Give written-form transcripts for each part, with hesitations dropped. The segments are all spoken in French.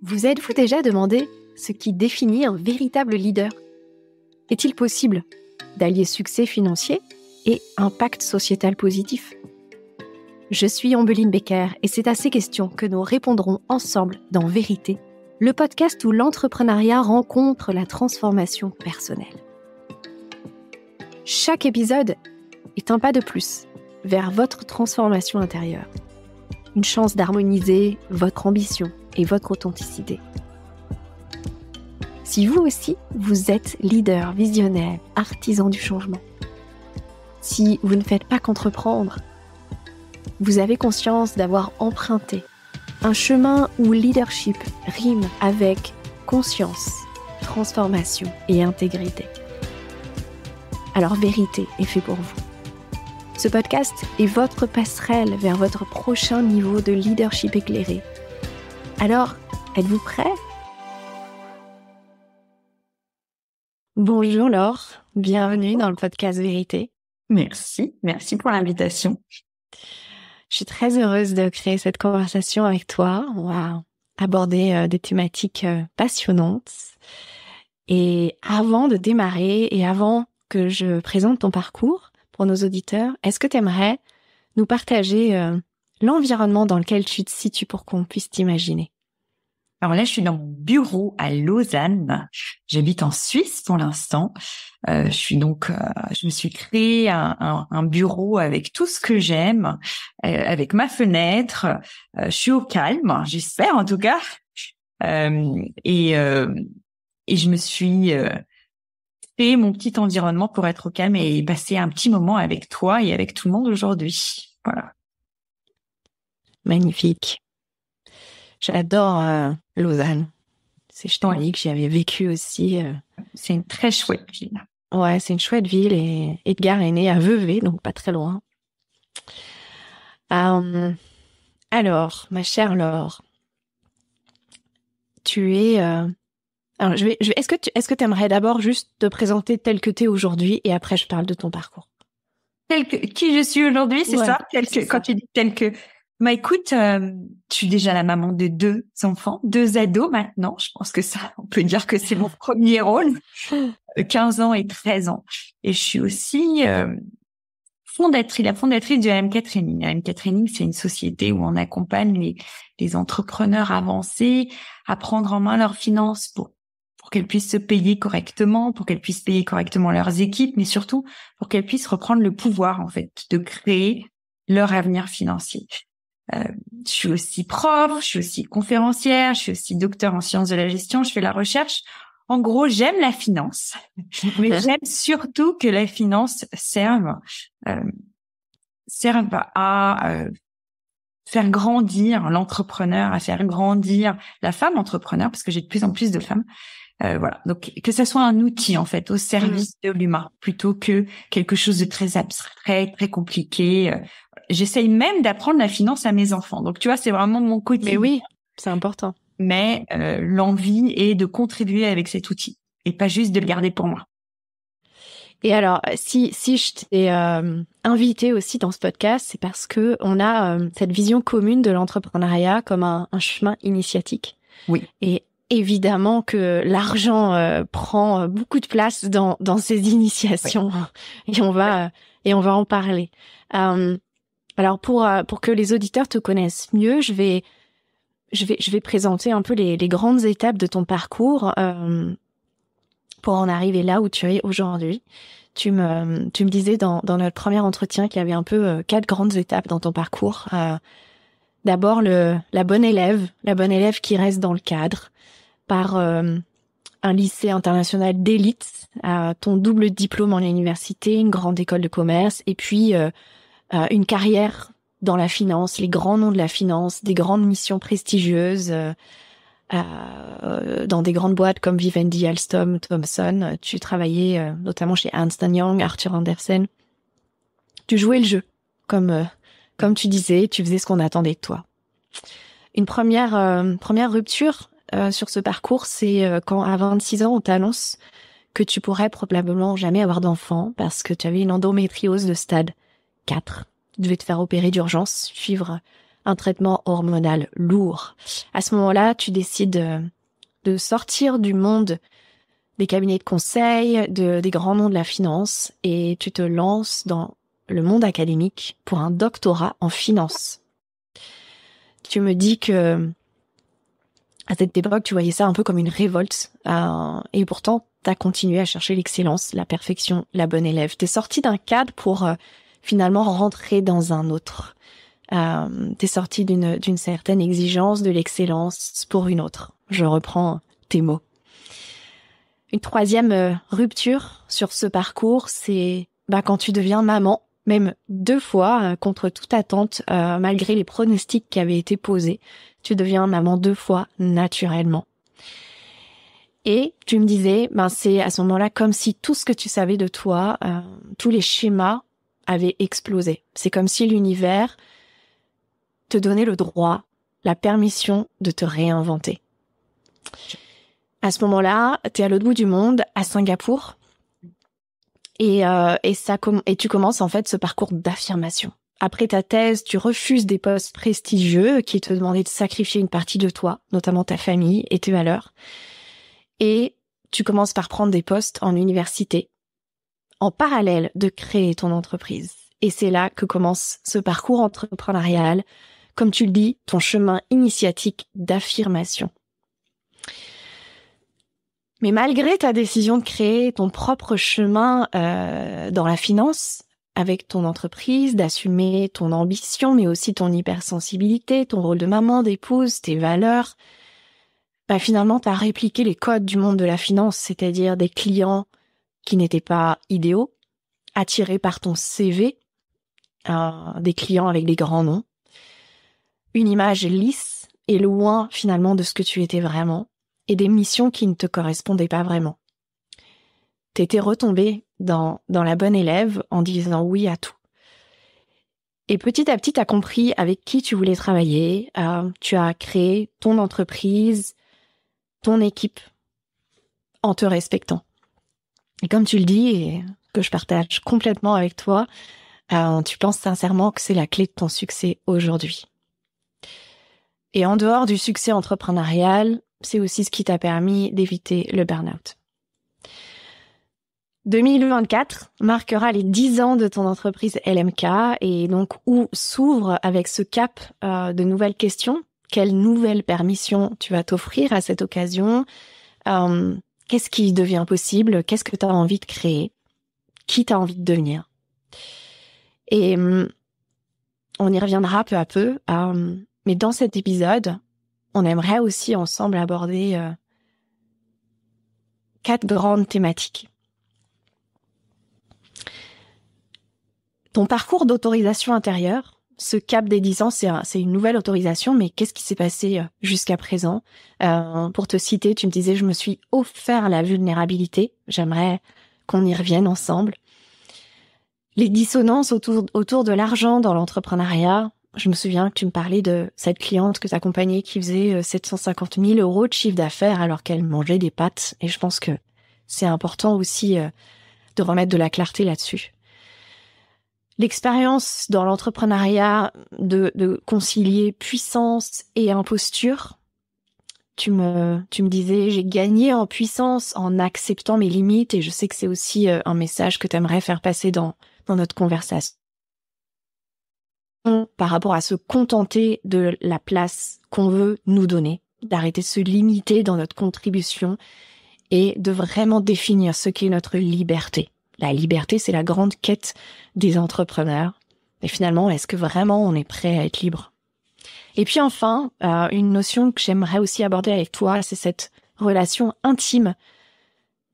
Vous êtes-vous déjà demandé ce qui définit un véritable leader ? Est-il possible d'allier succès financier et impact sociétal positif ? Je suis Ambeline Becker et c'est à ces questions que nous répondrons ensemble dans Vérité, le podcast où l'entrepreneuriat rencontre la transformation personnelle. Chaque épisode est un pas de plus vers votre transformation intérieure. Une chance d'harmoniser votre ambition et votre authenticité. Si vous aussi, vous êtes leader, visionnaire, artisan du changement, si vous ne faites pas qu'entreprendre, vous avez conscience d'avoir emprunté un chemin où leadership rime avec conscience, transformation et intégrité. Alors Vérité est fait pour vous. Ce podcast est votre passerelle vers votre prochain niveau de leadership éclairé. Alors, êtes-vous prêts ? Bonjour Laure, bienvenue dans le podcast Vérité. Merci pour l'invitation. Je suis très heureuse de créer cette conversation avec toi. On va aborder des thématiques passionnantes. Et avant de démarrer et avant que je présente ton parcours pour nos auditeurs, est-ce que tu aimerais nous partager l'environnement dans lequel tu te situes pour qu'on puisse t'imaginer ? Alors là, je suis dans mon bureau à Lausanne. J'habite en Suisse pour l'instant. Je me suis créé un bureau avec tout ce que j'aime, avec ma fenêtre. Je suis au calme, j'espère en tout cas. Et je me suis créé mon petit environnement pour être au calme et passer un petit moment avec toi et avec tout le monde aujourd'hui. Voilà. Magnifique. J'adore Lausanne. Je t'en dis que j'y avais vécu aussi. C'est une très chouette ville. Ouais, c'est une chouette ville et Edgar est né à Vevey, donc pas très loin. Alors, ma chère Laure, tu es... Alors, est-ce que tu aimerais d'abord juste te présenter tel que tu es aujourd'hui et après je parle de ton parcours ? Qui je suis aujourd'hui, c'est ça ? C'est quand tu dis tel que... Bah écoute, je suis déjà la maman de 2 enfants, 2 ados maintenant. Je pense que ça, on peut dire que c'est mon premier rôle, 15 ans et 13 ans. Et je suis aussi la fondatrice de AMK Training. AMK Training, c'est une société où on accompagne les entrepreneurs avancés à prendre en main leurs finances pour qu'elles puissent se payer correctement, pour qu'elles puissent payer correctement leurs équipes, mais surtout pour qu'elles puissent reprendre le pouvoir, en fait, de créer leur avenir financier. Je suis aussi prof, je suis aussi conférencière, je suis aussi docteur en sciences de la gestion, je fais la recherche. En gros, j'aime la finance, mais j'aime surtout que la finance serve à faire grandir l'entrepreneur, à faire grandir la femme entrepreneur, parce que j'ai de plus en plus de femmes. Voilà. Donc, que ça soit un outil, en fait, au service de l'humain, plutôt que quelque chose de très abstrait, très compliqué. J'essaye même d'apprendre la finance à mes enfants. Donc, tu vois, c'est vraiment mon quotidien. Mais oui, c'est important. Mais l'envie est de contribuer avec cet outil et pas juste de le garder pour moi. Et alors, si je t'ai invité aussi dans ce podcast, c'est parce que on a cette vision commune de l'entrepreneuriat comme un chemin initiatique. Oui. Et évidemment que l'argent prend beaucoup de place dans ces initiations. Oui. Et on va en parler. Alors pour que les auditeurs te connaissent mieux, je vais présenter un peu les grandes étapes de ton parcours pour en arriver là où tu es aujourd'hui. Tu me disais dans notre premier entretien qu'il y avait un peu 4 grandes étapes dans ton parcours. D'abord la bonne élève qui reste dans le cadre par un lycée international d'élite, ton double diplôme en université, une grande école de commerce, et puis une carrière dans la finance, les grands noms de la finance, des grandes missions prestigieuses dans des grandes boîtes comme Vivendi, Alstom, Thomson. Tu travaillais notamment chez Ernst & Young, Arthur Andersen. Tu jouais le jeu, comme tu disais, tu faisais ce qu'on attendait de toi. Une première rupture sur ce parcours, c'est quand à 26 ans, on t'annonce que tu pourrais probablement jamais avoir d'enfant parce que tu avais une endométriose de stade 4. Tu devais te faire opérer d'urgence, suivre un traitement hormonal lourd. À ce moment-là, tu décides de sortir du monde des cabinets de conseil, des grands noms de la finance, et tu te lances dans le monde académique pour un doctorat en finance. Tu me dis que à cette époque, tu voyais ça un peu comme une révolte, et pourtant, tu as continué à chercher l'excellence, la perfection, la bonne élève. Tu es sorti d'un cadre pour finalement rentrer dans un autre. T'es sorti d'une certaine exigence de l'excellence pour une autre. Je reprends tes mots. Une troisième rupture sur ce parcours, c'est quand tu deviens maman, même 2 fois, contre toute attente, malgré les pronostics qui avaient été posés, tu deviens maman 2 fois naturellement. Et tu me disais, c'est à ce moment-là comme si tout ce que tu savais de toi, tous les schémas avaient explosé. C'est comme si l'univers te donnait le droit, la permission de te réinventer. À ce moment-là, tu es à l'autre bout du monde, à Singapour, et tu commences en fait ce parcours d'affirmation. Après ta thèse, tu refuses des postes prestigieux qui te demandaient de sacrifier une partie de toi, notamment ta famille et tes valeurs. Et tu commences par prendre des postes en université, en parallèle de créer ton entreprise. Et c'est là que commence ce parcours entrepreneurial, comme tu le dis, ton chemin initiatique d'affirmation. Mais malgré ta décision de créer ton propre chemin dans la finance, avec ton entreprise, d'assumer ton ambition, mais aussi ton hypersensibilité, ton rôle de maman, d'épouse, tes valeurs, finalement, tu as répliqué les codes du monde de la finance, c'est-à-dire des clients qui n'étaient pas idéaux, attirés par ton CV, des clients avec des grands noms, une image lisse et loin finalement de ce que tu étais vraiment, et des missions qui ne te correspondaient pas vraiment. T'étais retombée dans la bonne élève en disant oui à tout. Et petit à petit, t'as compris avec qui tu voulais travailler, tu as créé ton entreprise, ton équipe, en te respectant. Et comme tu le dis, et que je partage complètement avec toi, tu penses sincèrement que c'est la clé de ton succès aujourd'hui. Et en dehors du succès entrepreneurial, c'est aussi ce qui t'a permis d'éviter le burn-out. 2024 marquera les 10 ans de ton entreprise LMK et donc où s'ouvre avec ce cap de nouvelles questions. Quelle nouvelle permission tu vas t'offrir à cette occasion? Qu'est-ce qui devient possible? Qu'est-ce que tu as envie de créer? Qui tu as envie de devenir? Et on y reviendra peu à peu. Mais dans cet épisode, on aimerait aussi ensemble aborder 4 grandes thématiques. Ton parcours d'autorisation intérieure, ce cap des 10 ans, c'est une nouvelle autorisation, mais qu'est-ce qui s'est passé jusqu'à présent? Pour te citer, tu me disais, je me suis offert la vulnérabilité. J'aimerais qu'on y revienne ensemble. Les dissonances autour de l'argent dans l'entrepreneuriat. Je me souviens que tu me parlais de cette cliente que tu accompagnais qui faisait 750 000 € de chiffre d'affaires alors qu'elle mangeait des pâtes. Et je pense que c'est important aussi de remettre de la clarté là-dessus. L'expérience dans l'entrepreneuriat de concilier puissance et imposture. Tu me disais, j'ai gagné en puissance en acceptant mes limites et je sais que c'est aussi un message que tu aimerais faire passer dans notre conversation. Par rapport à se contenter de la place qu'on veut nous donner, d'arrêter de se limiter dans notre contribution et de vraiment définir ce qu'est notre liberté. La liberté, c'est la grande quête des entrepreneurs. Et finalement, est-ce que vraiment on est prêt à être libre? Et puis enfin, une notion que j'aimerais aussi aborder avec toi, c'est cette relation intime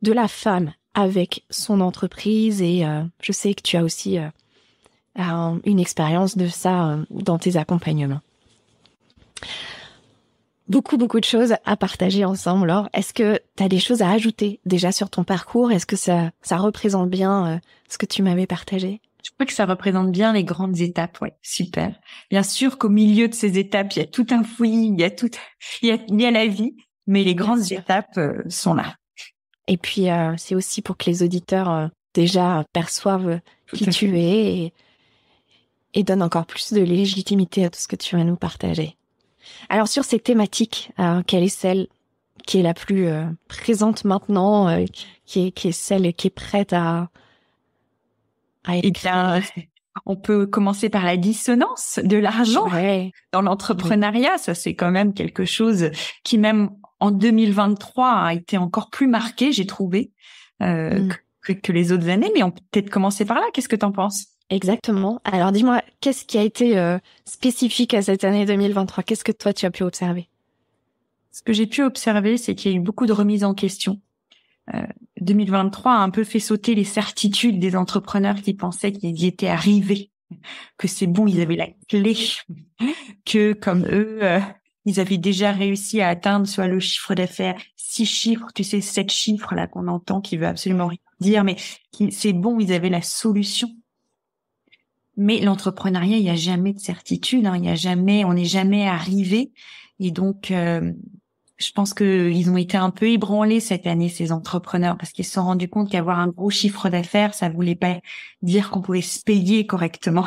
de la femme avec son entreprise. Et je sais que tu as aussi une expérience de ça dans tes accompagnements. Beaucoup de choses à partager ensemble. Alors, est-ce que tu as des choses à ajouter déjà sur ton parcours? Est-ce que ça représente bien ce que tu m'avais partagé? Je crois que ça représente bien les grandes étapes, ouais, super. Bien sûr qu'au milieu de ces étapes, il y a tout un fouillis, il y a la vie, mais les grandes étapes sont là. Et puis, c'est aussi pour que les auditeurs déjà perçoivent qui tu es et donne encore plus de légitimité à tout ce que tu vas nous partager. Alors sur ces thématiques, quelle est celle qui est la plus présente maintenant, qui est celle qui est prête à être... Eh bien, on peut commencer par la dissonance de l'argent dans l'entrepreneuriat. Ça, c'est quand même quelque chose qui, même en 2023, a été encore plus marqué, j'ai trouvé, que les autres années. Mais on peut peut-être commencer par là. Qu'est-ce que t'en penses? Exactement. Alors, dis-moi, qu'est-ce qui a été spécifique à cette année 2023? Qu'est-ce que toi, tu as pu observer? Ce que j'ai pu observer, c'est qu'il y a eu beaucoup de remises en question. 2023 a un peu fait sauter les certitudes des entrepreneurs qui pensaient qu'ils y étaient arrivés, que c'est bon, ils avaient la clé, que comme eux, ils avaient déjà réussi à atteindre soit le chiffre d'affaires, 6 chiffres, tu sais, 7 chiffres là qu'on entend qui veut absolument rien dire, mais c'est bon, ils avaient la solution. Mais l'entrepreneuriat, il n'y a jamais de certitude, hein, on n'est jamais arrivé, et donc je pense que ils ont été un peu ébranlés cette année, ces entrepreneurs, parce qu'ils se sont rendus compte qu'avoir un gros chiffre d'affaires, ça voulait pas dire qu'on pouvait se payer correctement.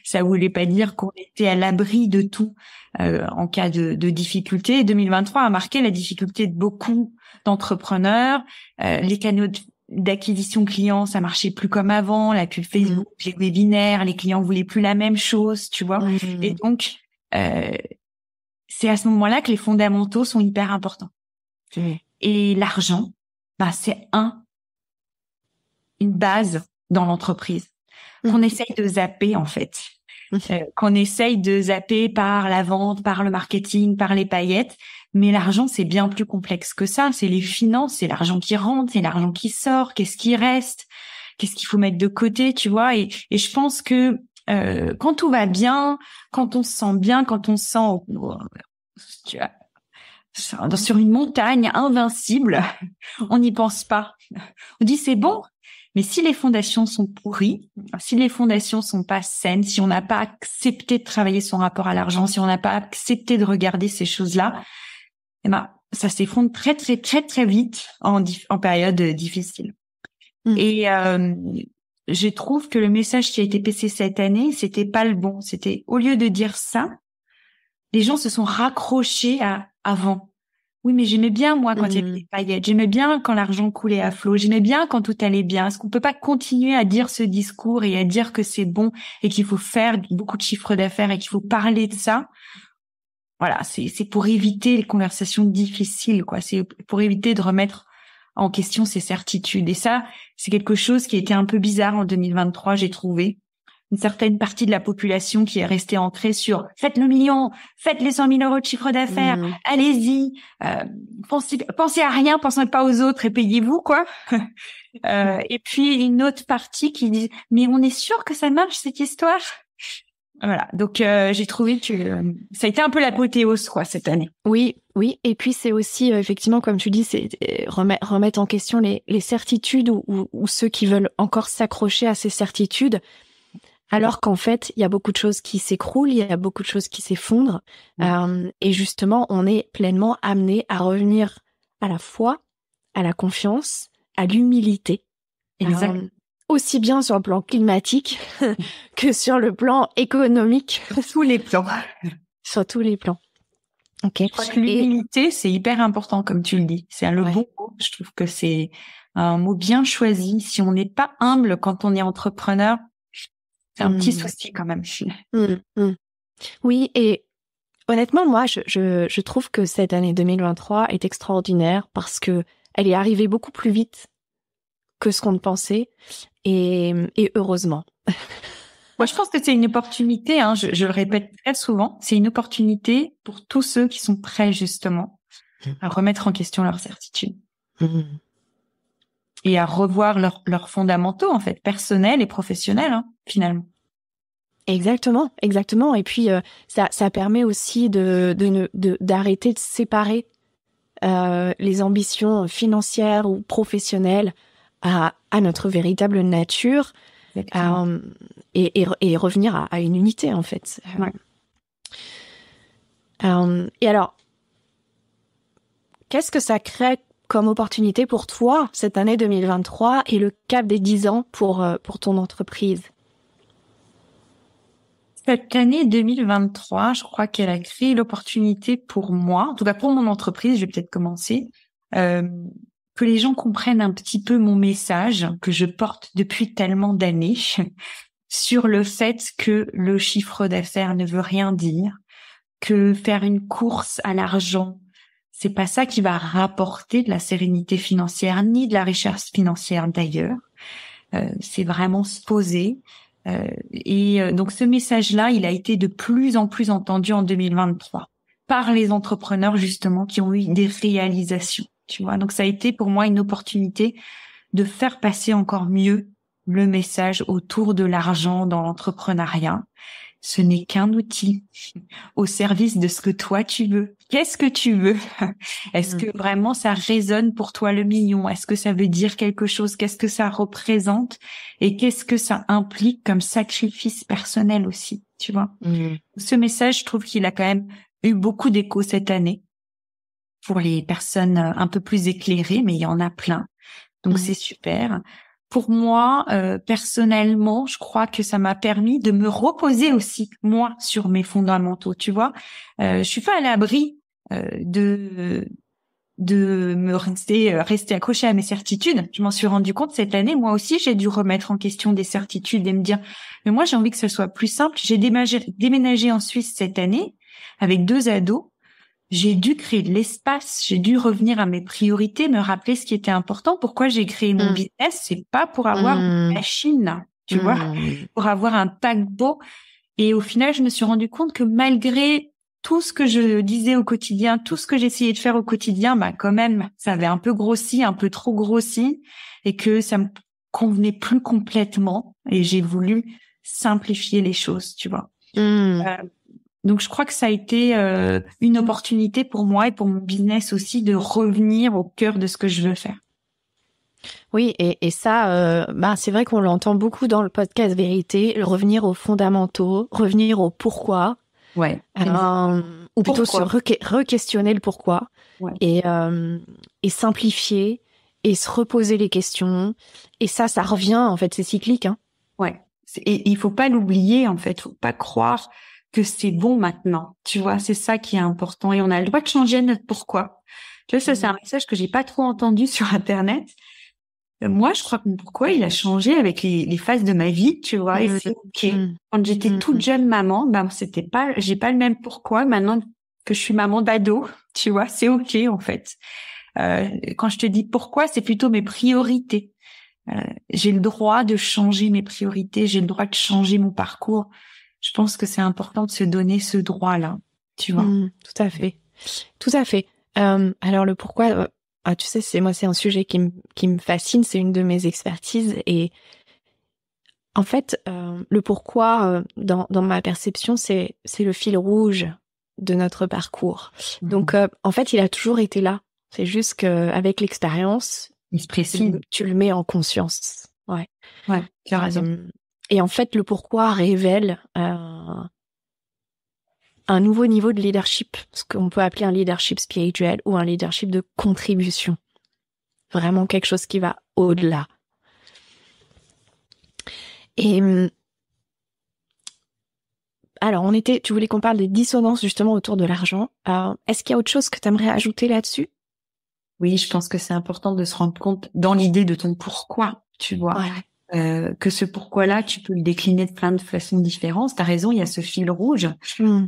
Ça voulait pas dire qu'on était à l'abri de tout en cas de difficulté. 2023 a marqué la difficulté de beaucoup d'entrepreneurs. Les canaux d'acquisition clients, ça marchait plus comme avant. La pub Facebook, les webinaires, les clients voulaient plus la même chose, tu vois. Et donc c'est à ce moment-là que les fondamentaux sont hyper importants. Et l'argent, c'est une base dans l'entreprise qu'on essaye de zapper en fait, qu'on essaye de zapper par la vente, par le marketing, par les paillettes. Mais l'argent, c'est bien plus complexe que ça. C'est les finances, c'est l'argent qui rentre, c'est l'argent qui sort. Qu'est-ce qui reste? Qu'est-ce qu'il faut mettre de côté, tu vois? Et je pense que quand tout va bien, quand on se sent bien, quand on se sent sur une montagne invincible, on n'y pense pas. On dit c'est bon, mais si les fondations sont pourries, si les fondations sont pas saines, si on n'a pas accepté de travailler son rapport à l'argent, si on n'a pas accepté de regarder ces choses-là, ça s'effondre très très très très vite en période difficile. Et je trouve que le message qui a été passé cette année, c'était pas le bon. C'était, au lieu de dire ça, les gens se sont raccrochés à avant. Oui, mais j'aimais bien, moi, quand il y avait des paillettes. J'aimais bien quand l'argent coulait à flot. J'aimais bien quand tout allait bien. Est-ce qu'on peut pas continuer à dire ce discours et à dire que c'est bon et qu'il faut faire beaucoup de chiffres d'affaires et qu'il faut parler de ça? Voilà, c'est pour éviter les conversations difficiles, quoi. C'est pour éviter de remettre en question ses certitudes. Et ça, c'est quelque chose qui était un peu bizarre en 2023, j'ai trouvé. Une certaine partie de la population qui est restée ancrée sur faites le million, faites les 100 000 euros de chiffre d'affaires, allez-y, pensez à rien, pensez pas aux autres et payez-vous, quoi. Et puis une autre partie qui dit mais on est sûr que ça marche cette histoire. Voilà, donc j'ai trouvé que ça a été un peu l'apothéose, quoi, cette année. Oui, et puis c'est aussi effectivement, comme tu dis, c'est remettre en question les certitudes ou ceux qui veulent encore s'accrocher à ces certitudes. Alors qu'en fait, il y a beaucoup de choses qui s'écroulent, il y a beaucoup de choses qui s'effondrent. Et justement, on est pleinement amené à revenir à la foi, à la confiance, à l'humilité. Aussi bien sur le plan climatique que sur le plan économique. Tous les plans. Sur tous les plans. Ok. Je crois que l'humilité, c'est hyper important, comme tu le dis. C'est le bon mot. Je trouve que c'est un mot bien choisi. Si on n'est pas humble quand on est entrepreneur, c'est un petit souci quand même. Oui, et honnêtement, moi, je trouve que cette année 2023 est extraordinaire parce que elle est arrivée beaucoup plus vite que ce qu'on ne pensait, et heureusement. Moi, je pense que c'est une opportunité, hein, je le répète très souvent, c'est une opportunité pour tous ceux qui sont prêts justement à remettre en question leurs certitudes. Et à revoir leurs fondamentaux, en fait, personnels et professionnels, hein, finalement. Exactement. Et puis ça permet aussi d'arrêter de séparer les ambitions financières ou professionnelles à notre véritable nature, et revenir à une unité, en fait. Et alors, qu'est-ce que ça crée comme opportunité pour toi cette année 2023 et le cap des 10 ans pour ton entreprise? Cette année 2023, je crois qu'elle a créé l'opportunité pour moi, en tout cas pour mon entreprise, je vais peut-être commencer, que les gens comprennent un petit peu mon message que je porte depuis tellement d'années sur le fait que le chiffre d'affaires ne veut rien dire, que faire une course à l'argent, c'est pas ça qui va rapporter de la sérénité financière ni de la richesse financière d'ailleurs. C'est vraiment se poser. Donc ce message-là, il a été de plus en plus entendu en 2023 par les entrepreneurs justement qui ont eu des réalisations. Tu vois, donc ça a été pour moi une opportunité de faire passer encore mieux le message autour de l'argent dans l'entrepreneuriat. Ce n'est qu'un outil au service de ce que toi tu veux. Qu'est-ce que tu veux? Est-ce que vraiment ça résonne pour toi le million? Est-ce que ça veut dire quelque chose? Qu'est-ce que ça représente? Et qu'est-ce que ça implique comme sacrifice personnel aussi, tu vois? Ce message, je trouve qu'il a quand même eu beaucoup d'écho cette année pour les personnes un peu plus éclairées, mais il y en a plein. Donc c'est super. Pour moi, personnellement, je crois que ça m'a permis de me reposer aussi, moi, sur mes fondamentaux, tu vois. Je suis pas à l'abri de me rester accrochée à mes certitudes. Je m'en suis rendu compte cette année. Moi aussi, j'ai dû remettre en question des certitudes et me dire, mais moi, j'ai envie que ce soit plus simple. J'ai déménagé en Suisse cette année avec 2 ados. J'ai dû créer de l'espace, j'ai dû revenir à mes priorités, me rappeler ce qui était important. Pourquoi j'ai créé mon business? C'est pas pour avoir une machine, tu vois, pour avoir un paquebot. Et au final, je me suis rendu compte que malgré tout ce que je disais au quotidien, tout ce que j'essayais de faire au quotidien, bah quand même, ça avait un peu grossi, un peu trop grossi, et que ça me convenait plus complètement. Et j'ai voulu simplifier les choses, tu vois. Donc, je crois que ça a été une opportunité pour moi et pour mon business aussi de revenir au cœur de ce que je veux faire. Oui, et ça, c'est vrai qu'on l'entend beaucoup dans le podcast Vérité, revenir aux fondamentaux, revenir au pourquoi. Ouais. Ou plutôt se re-questionner le pourquoi. Ouais. Et simplifier et se reposer les questions. Et ça revient, en fait, c'est cyclique. Hein. Ouais. Et il faut pas l'oublier, en fait. Faut pas croire que c'est bon maintenant. Tu vois, c'est ça qui est important. Et on a le droit de changer notre pourquoi. Tu vois, ça, c'est un message que j'ai pas trop entendu sur Internet. Moi, je crois que mon pourquoi, il a changé avec les phases de ma vie, tu vois, et c'est OK. Quand j'étais toute jeune maman, j'ai pas le même pourquoi. Maintenant que je suis maman d'ado, tu vois, c'est OK, en fait. Quand je te dis pourquoi, c'est plutôt mes priorités. J'ai le droit de changer mes priorités, j'ai le droit de changer mon parcours. Je pense que c'est important de se donner ce droit-là, tu vois. Tout à fait. Tout à fait. Alors, le pourquoi, tu sais, c'est un sujet qui me fascine, c'est une de mes expertises. Et en fait, le pourquoi, dans ma perception, c'est le fil rouge de notre parcours. Donc, en fait, il a toujours été là. C'est juste qu'avec l'expérience, il se précise. Tu le mets en conscience. Ouais. Ouais, tu as raison. Et en fait, le pourquoi révèle un nouveau niveau de leadership, ce qu'on peut appeler un leadership spirituel ou un leadership de contribution. Vraiment quelque chose qui va au-delà. Et alors, tu voulais qu'on parle des dissonances justement autour de l'argent. Est-ce qu'il y a autre chose que tu aimerais ajouter là-dessus? Oui, je pense que c'est important de se rendre compte dans l'idée de ton pourquoi, tu vois. Ouais. Que ce pourquoi-là, tu peux le décliner de plein de façons différentes. T'as raison, il y a ce fil rouge.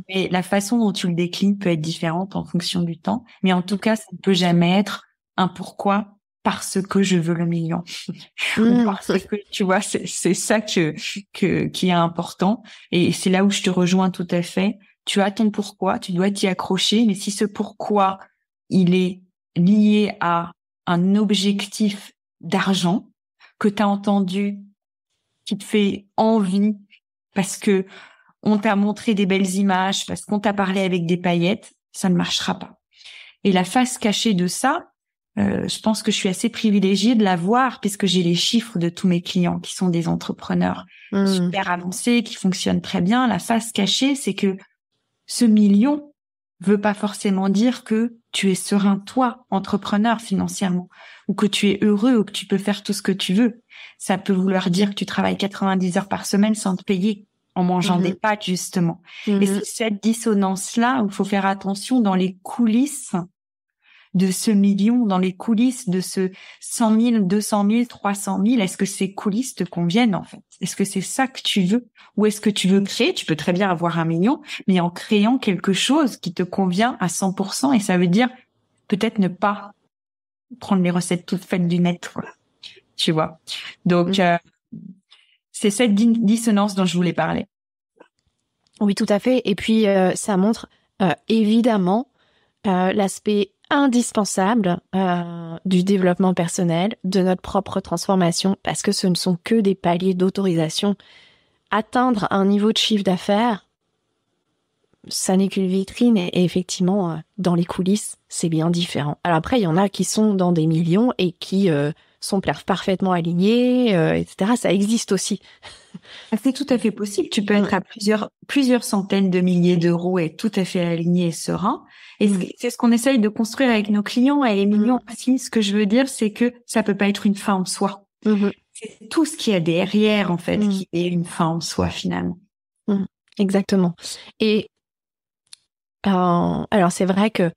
Et la façon dont tu le déclines peut être différente en fonction du temps. Mais en tout cas, ça ne peut jamais être un pourquoi parce que je veux le million. Ou parce que, tu vois, c'est ça qui est important. Et c'est là où je te rejoins tout à fait. Tu as ton pourquoi, tu dois t'y accrocher. Mais si ce pourquoi, il est lié à un objectif d'argent que tu as entendu, qui te fait envie parce que on t'a montré des belles images, parce qu'on t'a parlé avec des paillettes, ça ne marchera pas. Et la face cachée de ça, je pense que je suis assez privilégiée de la voir puisque j'ai les chiffres de tous mes clients qui sont des entrepreneurs super avancés, qui fonctionnent très bien. La face cachée, c'est que ce million veut pas forcément dire que tu es serein, toi, entrepreneur financièrement, ou que tu es heureux, ou que tu peux faire tout ce que tu veux. Ça peut vouloir dire que tu travailles 90 heures par semaine sans te payer. en mangeant des pâtes, justement. Et c'est cette dissonance-là où il faut faire attention dans les coulisses de ce million, dans les coulisses de ce 100 000, 200 000, 300 000. Est-ce que ces coulisses te conviennent, en fait? Est-ce que c'est ça que tu veux? Ou est-ce que tu veux créer? Tu peux très bien avoir 1 million, mais en créant quelque chose qui te convient à 100%, et ça veut dire peut-être ne pas prendre les recettes toutes faites du net, quoi. Tu vois? Donc, c'est cette dissonance dont je voulais parler. Oui, tout à fait. Et puis, ça montre évidemment l'aspect indispensable du développement personnel, de notre propre transformation, parce que ce ne sont que des paliers d'autorisation. Atteindre un niveau de chiffre d'affaires, ça n'est qu'une vitrine, et effectivement, dans les coulisses, c'est bien différent. Alors après, il y en a qui sont dans des millions et qui sont parfaitement alignés, etc. Ça existe aussi. C'est tout à fait possible. Tu peux être à plusieurs centaines de milliers d'euros et tout à fait aligné et serein. Et c'est ce qu'on essaye de construire avec nos clients. Et les millions aussi, ce que je veux dire, c'est que ça peut pas être une fin en soi. C'est tout ce qu'il y a derrière, en fait, qui est une fin en soi, finalement. Exactement. Et alors, c'est vrai que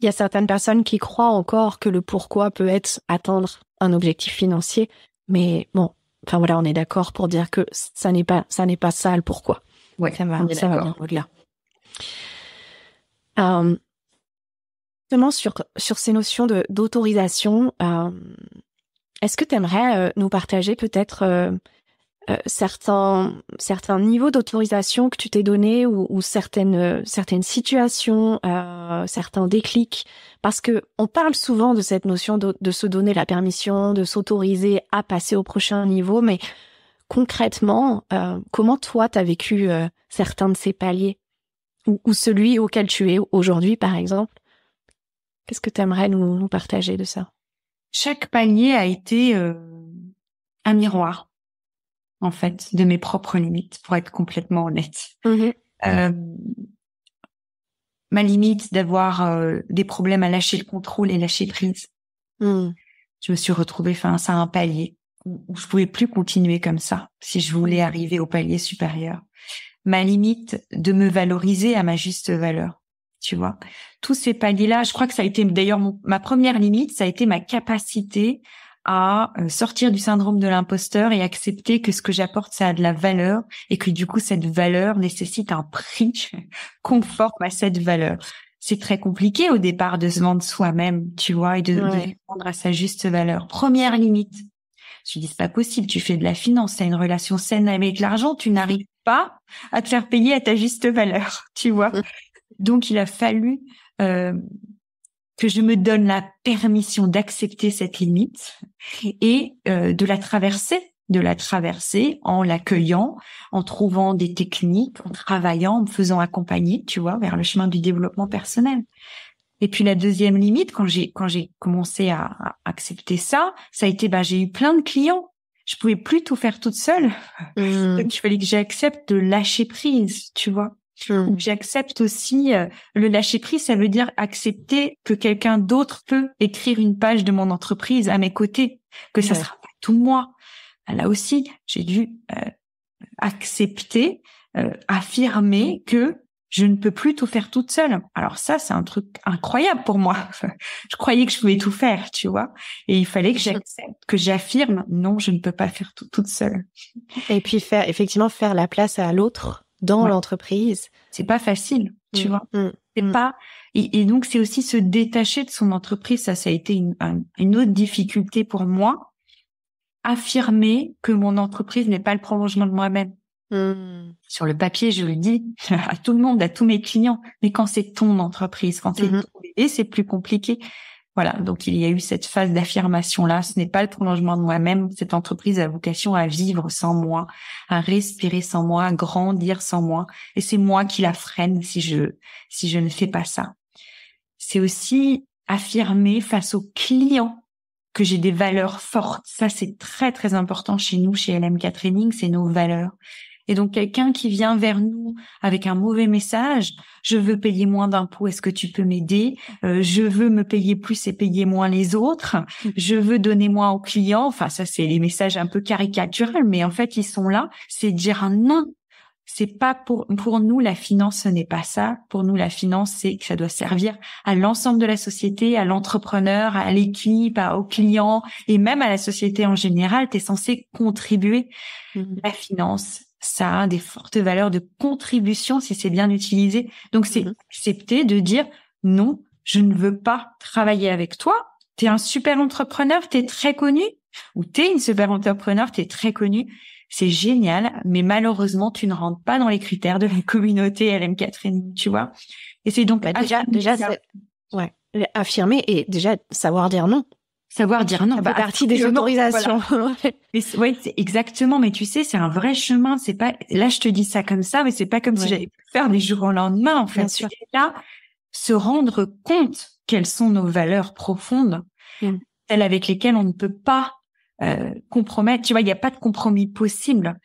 il y a certaines personnes qui croient encore que le pourquoi peut être atteindre un objectif financier. Mais bon, enfin voilà, on est d'accord pour dire que ça n'est pas ça le pourquoi. Ouais, ça va bien au-delà. Justement, sur ces notions d'autorisation, est-ce que tu aimerais nous partager peut-être certains niveaux d'autorisation que tu t'es donné, ou certaines situations, certains déclics, parce que on parle souvent de cette notion de se donner la permission, de s'autoriser à passer au prochain niveau, mais concrètement, comment toi t'as vécu certains de ces paliers, ou celui auquel tu es aujourd'hui, par exemple? Qu'est-ce que tu aimerais nous partager de ça? Chaque palier a été un miroir, en fait, de mes propres limites, pour être complètement honnête. Ma limite d'avoir des problèmes à lâcher le contrôle et lâcher prise. Je me suis retrouvée face à un palier où je pouvais plus continuer comme ça si je voulais arriver au palier supérieur. Ma limite de me valoriser à ma juste valeur, tu vois. Tous ces paliers-là, je crois que ça a été d'ailleurs ma première limite, ça a été ma capacité à sortir du syndrome de l'imposteur et accepter que ce que j'apporte, ça a de la valeur, et que du coup, cette valeur nécessite un prix conforme à cette valeur. C'est très compliqué au départ de se vendre soi-même, tu vois, et de répondre à sa juste valeur. Première limite. Je dis, c'est pas possible, tu fais de la finance, tu as une relation saine avec l'argent, tu n'arrives pas à te faire payer à ta juste valeur, tu vois. Donc, il a fallu que je me donne la permission d'accepter cette limite et de la traverser en l'accueillant, en trouvant des techniques, en travaillant, en me faisant accompagner, tu vois, vers le chemin du développement personnel. Et puis la deuxième limite, quand j'ai commencé à accepter ça, ça a été, j'ai eu plein de clients. Je pouvais plus tout faire toute seule. Donc il fallait que j'accepte de lâcher prise, tu vois. J'accepte aussi le lâcher prise, ça veut dire accepter que quelqu'un d'autre peut écrire une page de mon entreprise à mes côtés, que ça sera pas tout moi. Là aussi, j'ai dû accepter, affirmer que je ne peux plus tout faire toute seule. Alors ça, c'est un truc incroyable pour moi. Je croyais que je pouvais tout faire, tu vois. Et il fallait que j'accepte, que j'affirme, non, je ne peux pas faire tout toute seule. Et puis effectivement faire la place à l'autre dans l'entreprise. C'est pas facile, tu vois. C'est pas, et donc c'est aussi se détacher de son entreprise. Ça a été une autre difficulté pour moi. Affirmer que mon entreprise n'est pas le prolongement de moi-même. Sur le papier, je le dis à tout le monde, à tous mes clients. Mais quand c'est ton entreprise, quand c'est ton bébé, c'est plus compliqué. Voilà. Donc, il y a eu cette phase d'affirmation-là. Ce n'est pas le prolongement de moi-même. Cette entreprise a vocation à vivre sans moi, à respirer sans moi, à grandir sans moi. Et c'est moi qui la freine si je ne fais pas ça. C'est aussi affirmer face aux clients que j'ai des valeurs fortes. Ça, c'est très, très important chez nous, chez LMK Training, c'est nos valeurs. Et donc, quelqu'un qui vient vers nous avec un mauvais message, je veux payer moins d'impôts, est-ce que tu peux m'aider? Je veux me payer plus et payer moins les autres. Je veux donner moins aux clients. Enfin, ça, c'est les messages un peu caricaturels, mais en fait, ils sont là. C'est dire un non. c'est pas pour nous, la finance, ce n'est pas ça. Pour nous, la finance, c'est que ça doit servir à l'ensemble de la société, à l'entrepreneur, à l'équipe, aux clients et même à la société en général. Tu es censé contribuer. La finance, ça a des fortes valeurs de contribution si c'est bien utilisé. Donc, c'est accepter de dire non, je ne veux pas travailler avec toi. Tu es un super entrepreneur, tu es très connu, ou tu es une super entrepreneur, tu es très connu. C'est génial, mais malheureusement, tu ne rentres pas dans les critères de la communauté LM Catherine, tu vois. Et c'est donc déjà, affirmer et déjà savoir dire non. Savoir dire non. Ça fait partie des autorisations. Voilà. Oui, c'est exactement. Mais tu sais, c'est un vrai chemin. C'est pas, là, je te dis ça comme ça, mais c'est pas comme si j'allais faire du jour au lendemain, en fait. C'est là, se rendre compte quelles sont nos valeurs profondes, celles avec lesquelles on ne peut pas compromettre. Tu vois, il n'y a pas de compromis possible.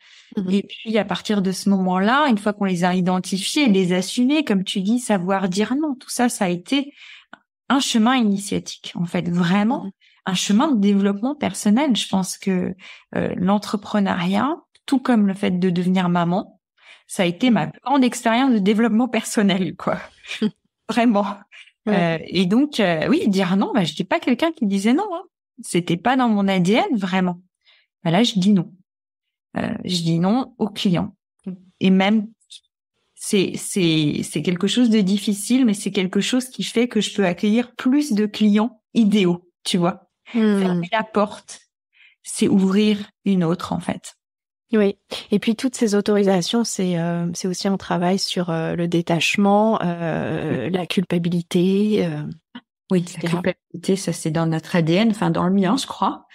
Et puis, à partir de ce moment-là, une fois qu'on les a identifiés, les assumer, comme tu dis, savoir dire non. Tout ça, ça a été un chemin initiatique, en fait, vraiment un chemin de développement personnel. Je pense que l'entrepreneuriat, tout comme le fait de devenir maman, ça a été ma grande expérience de développement personnel, quoi. Vraiment. Et donc, oui, dire non, j'étais pas quelqu'un qui disait non. C'était pas dans mon ADN, vraiment. Là, je dis non. Je dis non aux clients. Et même, c'est quelque chose de difficile, mais c'est quelque chose qui fait que je peux accueillir plus de clients idéaux, tu vois. Fermer la porte, c'est ouvrir une autre, en fait. Oui. Et puis, toutes ces autorisations, c'est aussi un travail sur le détachement, la culpabilité. Oui, la culpabilité, ça, c'est dans notre ADN, enfin, dans le mien, je crois.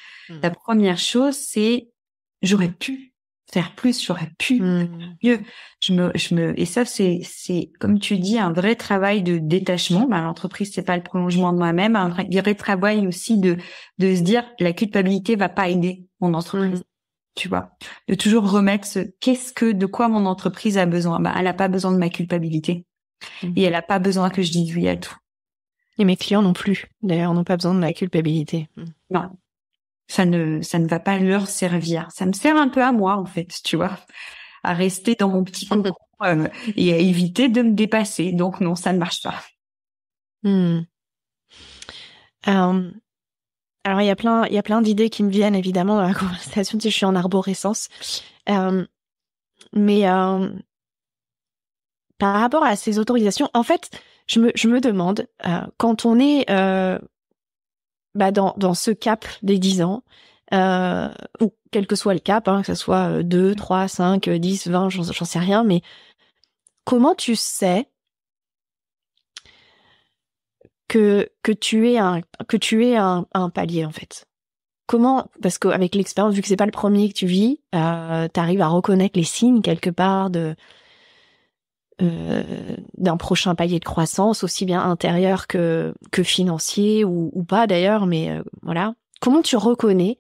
La première chose, c'est j'aurais pu faire plus, j'aurais pu mieux. Et ça, c'est, comme tu dis, un vrai travail de détachement. L'entreprise, c'est pas le prolongement de moi-même. Un vrai travail aussi de se dire, la culpabilité va pas aider mon entreprise. Tu vois, de toujours remettre de quoi mon entreprise a besoin. Elle a pas besoin de ma culpabilité. Et elle a pas besoin que je dise oui à tout. Et mes clients non plus, d'ailleurs, n'ont pas besoin de ma culpabilité. Non. Ça ne va pas leur servir. Ça me sert un peu à moi, en fait, tu vois, à rester dans mon petit cocon et à éviter de me dépasser. Donc non, ça ne marche pas. Alors il y a plein d'idées qui me viennent évidemment dans la conversation. Tu sais, je suis en arborescence, mais par rapport à ces autorisations, en fait, je me demande quand on est dans ce cap des 10 ans, ou quel que soit le cap, que ce soit 2, 3, 5, 10, 20, j'en sais rien, mais comment tu sais que tu es un palier, en fait? Comment, parce qu'avec l'expérience, vu que c'est pas le premier que tu vis, t'arrives à reconnaître les signes quelque part d'un prochain palier de croissance, aussi bien intérieur que financier ou pas d'ailleurs, mais voilà. Comment tu reconnais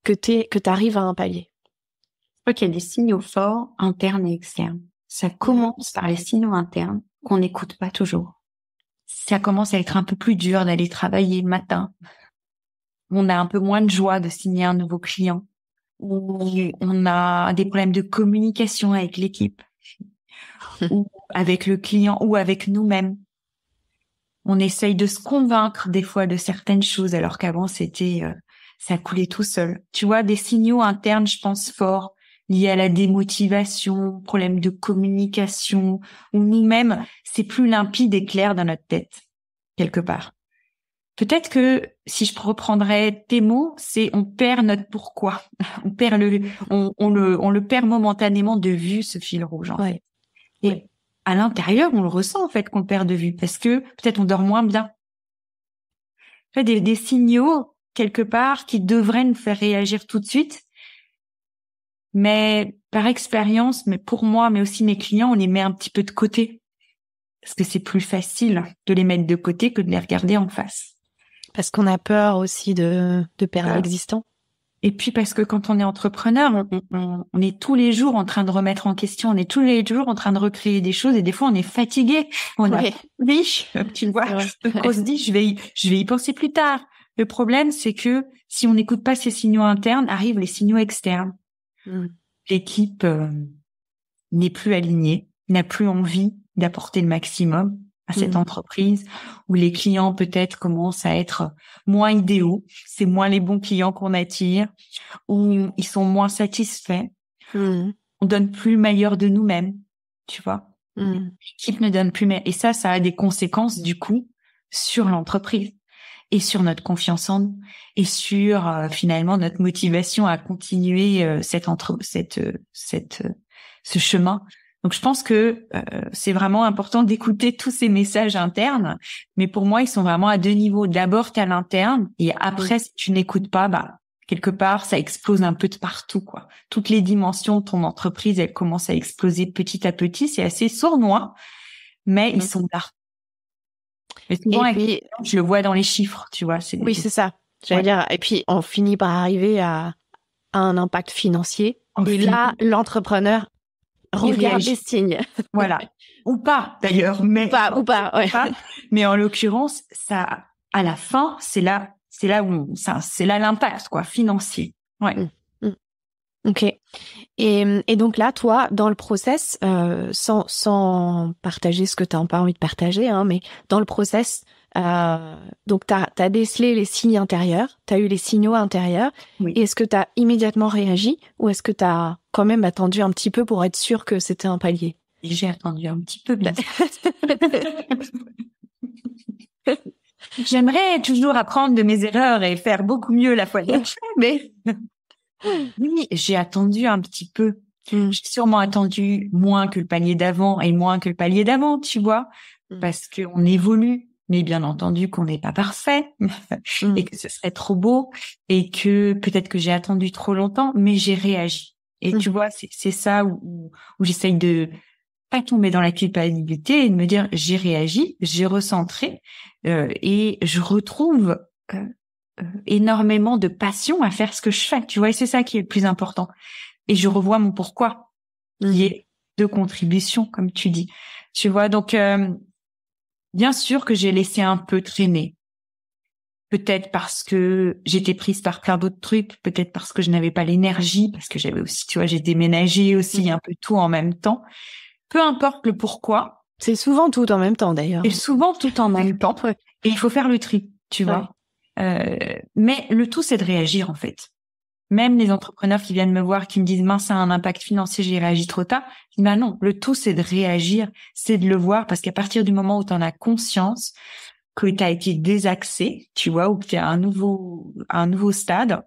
que t'arrives à un palier? Je crois qu'il y a des signaux forts, internes et externes. Ça commence par les signaux internes qu'on n'écoute pas toujours. Ça commence à être un peu plus dur d'aller travailler le matin. On a un peu moins de joie de signer un nouveau client. Ou on a des problèmes de communication avec l'équipe. Ou avec le client ou avec nous-mêmes. On essaye de se convaincre des fois de certaines choses alors qu'avant c'était ça coulait tout seul. Tu vois, des signaux internes, je pense, forts liés à la démotivation, problèmes de communication, ou nous-mêmes, c'est plus limpide et clair dans notre tête, quelque part. Peut-être que si je reprendrais tes mots, c'est on perd notre pourquoi. On perd on le perd momentanément de vue, ce fil rouge, en fait. Et à l'intérieur, on le ressent, en fait, qu'on le perd de vue, parce que peut-être on dort moins bien. En fait, des signaux, quelque part, qui devraient nous faire réagir tout de suite. Mais par expérience, mais pour moi, mais aussi mes clients, on les met un petit peu de côté. Parce que c'est plus facile de les mettre de côté que de les regarder en face. Parce qu'on a peur aussi de perdre l'existant. Et puis parce que quand on est entrepreneur, on est tous les jours en train de remettre en question, on est tous les jours en train de recréer des choses et des fois on est fatigué, on a riche, tu vois. Donc on se dit je vais y penser plus tard. Le problème c'est que si on n'écoute pas ces signaux internes, arrivent les signaux externes. L'équipe n'est plus aligné, n'a plus envie d'apporter le maximum à cette entreprise, où les clients peut-être commencent à être moins idéaux, c'est moins les bons clients qu'on attire, où ils sont moins satisfaits, on donne plus le meilleur de nous-mêmes, tu vois. L'équipe ne donne plus, et ça a des conséquences du coup sur l'entreprise et sur notre confiance en nous et sur finalement notre motivation à continuer ce chemin. Donc je pense que c'est vraiment important d'écouter tous ces messages internes, mais pour moi ils sont vraiment à deux niveaux. D'abord t'as l'interne et après si tu n'écoutes pas, quelque part ça explose un peu de partout quoi. Toutes les dimensions de ton entreprise elles commencent à exploser petit à petit. C'est assez sournois, mais ils sont là. Et souvent, je le vois dans les chiffres, tu vois. Oui, c'est ça. J'allais dire. Et puis, on finit par arriver à un impact financier. Et là, l'entrepreneur regarde les signes. Voilà. Ou pas, d'ailleurs. Ou pas, ouais. Mais en l'occurrence, ça, à la fin, c'est là l'impact, quoi, financier. Ouais. Ok. Et donc là, toi, dans le process, sans partager ce que tu n'as pas envie de partager, hein, mais dans le process, donc t'as décelé les signes intérieurs, t'as eu les signaux intérieurs. Oui. Et est-ce que t'as immédiatement réagi ou est-ce que t'as quand même attendu un petit peu pour être sûr que c'était un palier? J'ai attendu un petit peu, bien sûr. J'aimerais toujours apprendre de mes erreurs et faire beaucoup mieux la fois d'après, mais oui, j'ai attendu un petit peu. J'ai sûrement attendu moins que le palier d'avant et moins que le palier d'avant, tu vois, parce qu'on évolue, mais bien entendu qu'on n'est pas parfait et que ce serait trop beau et que peut-être que j'ai attendu trop longtemps, mais j'ai réagi. Et tu vois, c'est ça où j'essaye de pas tomber dans la culpabilité et de me dire j'ai réagi, j'ai recentré et je retrouve énormément de passion à faire ce que je fais, tu vois, et c'est ça qui est le plus important. Et je revois mon pourquoi, qui est de contribution, comme tu dis. Tu vois, donc bien sûr que j'ai laissé un peu traîner. Peut-être parce que j'étais prise par plein d'autres trucs, peut-être parce que je n'avais pas l'énergie, parce que j'avais aussi, tu vois, j'ai déménagé aussi un peu tout en même temps. Peu importe le pourquoi. C'est souvent tout en même temps, d'ailleurs. Et souvent tout en même temps. Et il faut faire le tri, tu vois. Mais le tout, c'est de réagir, en fait. Même les entrepreneurs qui viennent me voir, qui me disent, mince, ça a un impact financier, j'ai réagi trop tard. Je dis, non, le tout, c'est de réagir, c'est de le voir, parce qu'à partir du moment où tu en as conscience, que tu as été désaxé, tu vois, ou que tu es à un nouveau stade,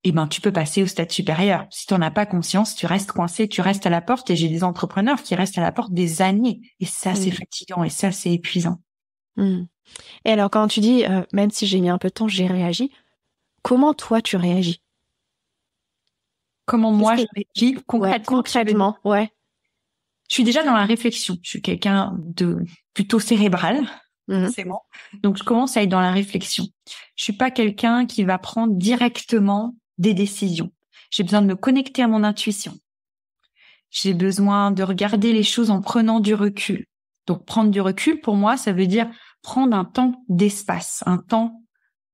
eh ben, tu peux passer au stade supérieur. Si tu n'en as pas conscience, tu restes coincé, tu restes à la porte, et j'ai des entrepreneurs qui restent à la porte des années. Et ça, c'est fatigant, et ça, c'est épuisant. Et alors, quand tu dis, même si j'ai mis un peu de temps, j'ai réagi, comment toi, tu réagis? Comment moi, je réagis concrètement, ouais. Je suis déjà dans la réflexion. Je suis quelqu'un de plutôt cérébral, forcément. Donc, je commence à être dans la réflexion. Je suis pas quelqu'un qui va prendre directement des décisions. J'ai besoin de me connecter à mon intuition. J'ai besoin de regarder les choses en prenant du recul. Donc, prendre du recul, pour moi, ça veut dire prendre un temps d'espace, un temps,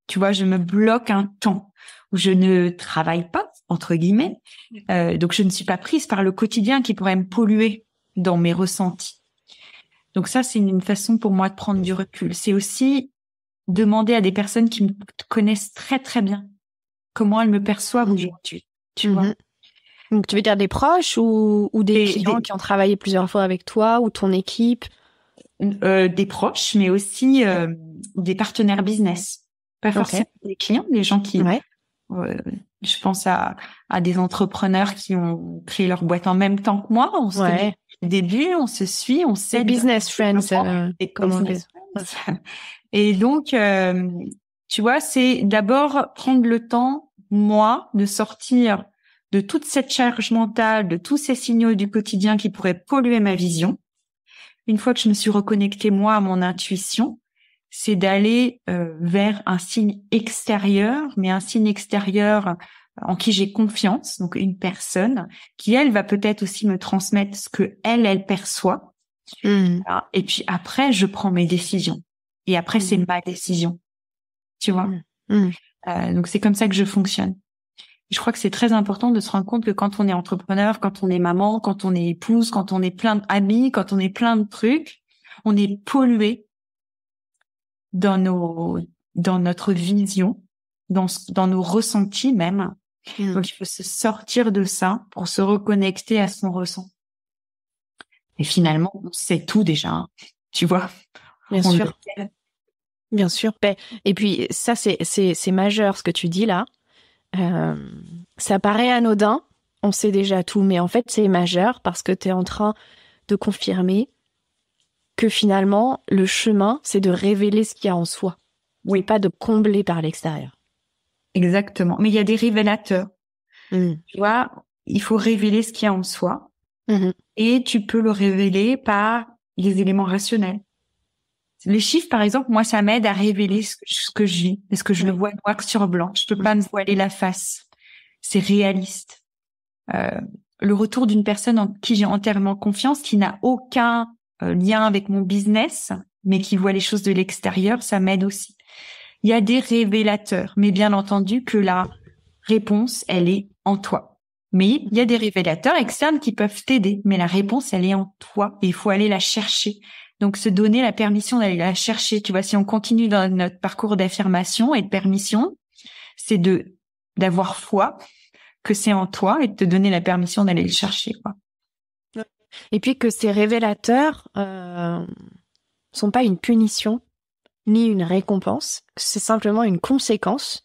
tu vois, je me bloque un temps où je ne travaille pas, entre guillemets. Donc, je ne suis pas prise par le quotidien qui pourrait me polluer dans mes ressentis. Donc ça, c'est une façon pour moi de prendre du recul. C'est aussi demander à des personnes qui me connaissent très, très bien comment elles me perçoivent aujourd'hui, tu vois. Donc, tu veux dire des proches ou des clients qui ont travaillé plusieurs fois avec toi ou ton équipe? Des proches, mais aussi des partenaires business. Pas forcément des clients, des gens qui... je pense à des entrepreneurs qui ont créé leur boîte en même temps que moi. On se connaît au début, on se suit, on sait... business friends. Et donc, tu vois, c'est d'abord prendre le temps, moi, de sortir de toute cette charge mentale, de tous ces signaux du quotidien qui pourraient polluer ma vision. Une fois que je me suis reconnectée, moi, à mon intuition, c'est d'aller vers un signe extérieur, mais un signe extérieur en qui j'ai confiance, donc une personne qui, elle, va peut-être aussi me transmettre ce que elle perçoit. Voilà. Et puis après, je prends mes décisions. Et après, c'est ma décision. Tu vois. Donc, c'est comme ça que je fonctionne. Je crois que c'est très important de se rendre compte que quand on est entrepreneur, quand on est maman, quand on est épouse, quand on est plein d'amis, quand on est plein de trucs, on est pollué dans notre vision, dans nos ressentis même. Donc, il faut se sortir de ça pour se reconnecter à son ressent. Et finalement, on sait tout déjà, hein, tu vois. Bien sûr. Bien sûr. Et puis, ça, c'est majeur, ce que tu dis là. Ça paraît anodin, on sait déjà tout, mais en fait, c'est majeur parce que tu es en train de confirmer que finalement, le chemin, c'est de révéler ce qu'il y a en soi. Oui, pas de combler par l'extérieur. Exactement. Mais il y a des révélateurs. Tu vois, il faut révéler ce qu'il y a en soi. Et tu peux le révéler par les éléments rationnels. Les chiffres, par exemple, moi, ça m'aide à révéler ce que je vis, parce que je le vois noir sur blanc. Je peux pas me voiler la face. C'est réaliste. Le retour d'une personne en qui j'ai entièrement confiance, qui n'a aucun lien avec mon business, mais qui voit les choses de l'extérieur, ça m'aide aussi. Il y a des révélateurs, mais bien entendu que la réponse, elle est en toi. Mais il y a des révélateurs externes qui peuvent t'aider, mais la réponse, elle est en toi et il faut aller la chercher. Donc, se donner la permission d'aller la chercher. Tu vois, si on continue dans notre parcours d'affirmation et de permission, c'est d'avoir foi que c'est en toi et de te donner la permission d'aller le chercher, quoi. Et puis que ces révélateurs sont pas une punition ni une récompense, c'est simplement une conséquence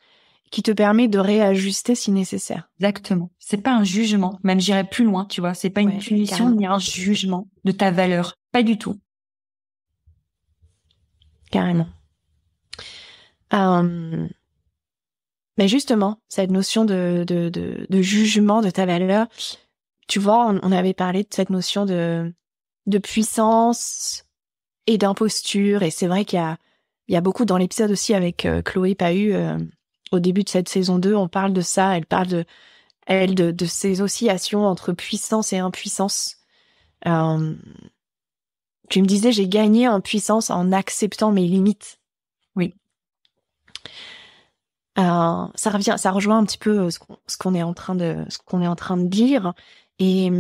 qui te permet de réajuster si nécessaire. Exactement. C'est pas un jugement. Même j'irais plus loin, tu vois. C'est pas une punition ni un jugement de ta valeur. Pas du tout. Carrément. Mais justement, cette notion de jugement de ta valeur, tu vois, on avait parlé de cette notion de puissance et d'imposture, et c'est vrai qu'il y a beaucoup dans l'épisode aussi avec Chloé Pahu, au début de cette saison 2, on parle de ça, elle parle de ces oscillations entre puissance et impuissance. Tu me disais, j'ai gagné en puissance en acceptant mes limites. Oui. Ça rejoint un petit peu ce qu'on est en train de dire, et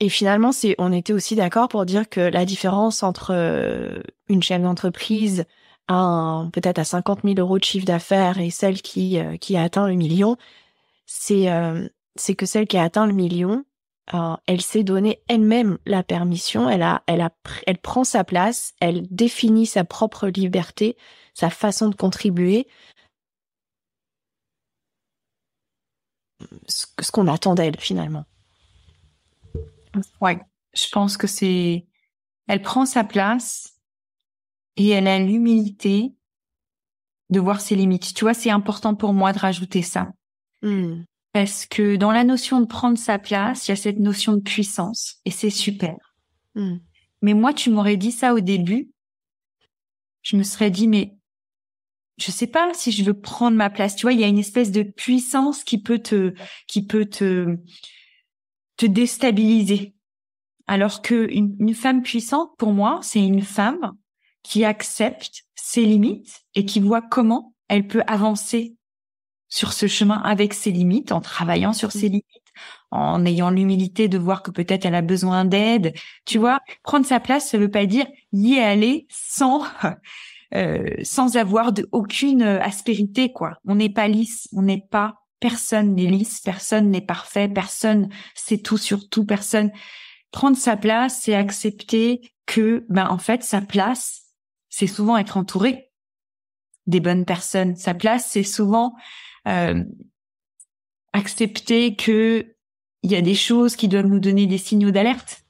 finalement, on était aussi d'accord pour dire que la différence entre une chef d'entreprise peut-être à 50 000 euros de chiffre d'affaires et celle qui a atteint le million, c'est que celle qui a atteint le million, elle s'est donné elle-même la permission, elle prend sa place, elle définit sa propre liberté, sa façon de contribuer, ce qu'on attend d'elle finalement. Ouais, je pense que elle prend sa place et elle a l'humilité de voir ses limites. Tu vois, c'est important pour moi de rajouter ça. Parce que dans la notion de prendre sa place, il y a cette notion de puissance et c'est super. Mais moi, tu m'aurais dit ça au début, je me serais dit, mais je sais pas si je veux prendre ma place. Tu vois, il y a une espèce de puissance qui peut te déstabiliser. Alors que une femme puissante, pour moi, c'est une femme qui accepte ses limites et qui voit comment elle peut avancer sur ce chemin avec ses limites, en travaillant sur ses limites, en ayant l'humilité de voir que peut-être elle a besoin d'aide. Tu vois, prendre sa place, ça veut pas dire y aller sans avoir aucune aspérité, quoi. On n'est pas lisse, personne n'est lisse, personne n'est parfait, personne sait tout sur tout, personne. Prendre sa place, c'est accepter que, en fait, sa place, c'est souvent être entouré des bonnes personnes. Sa place, c'est souvent accepter que il y a des choses qui doivent nous donner des signaux d'alerte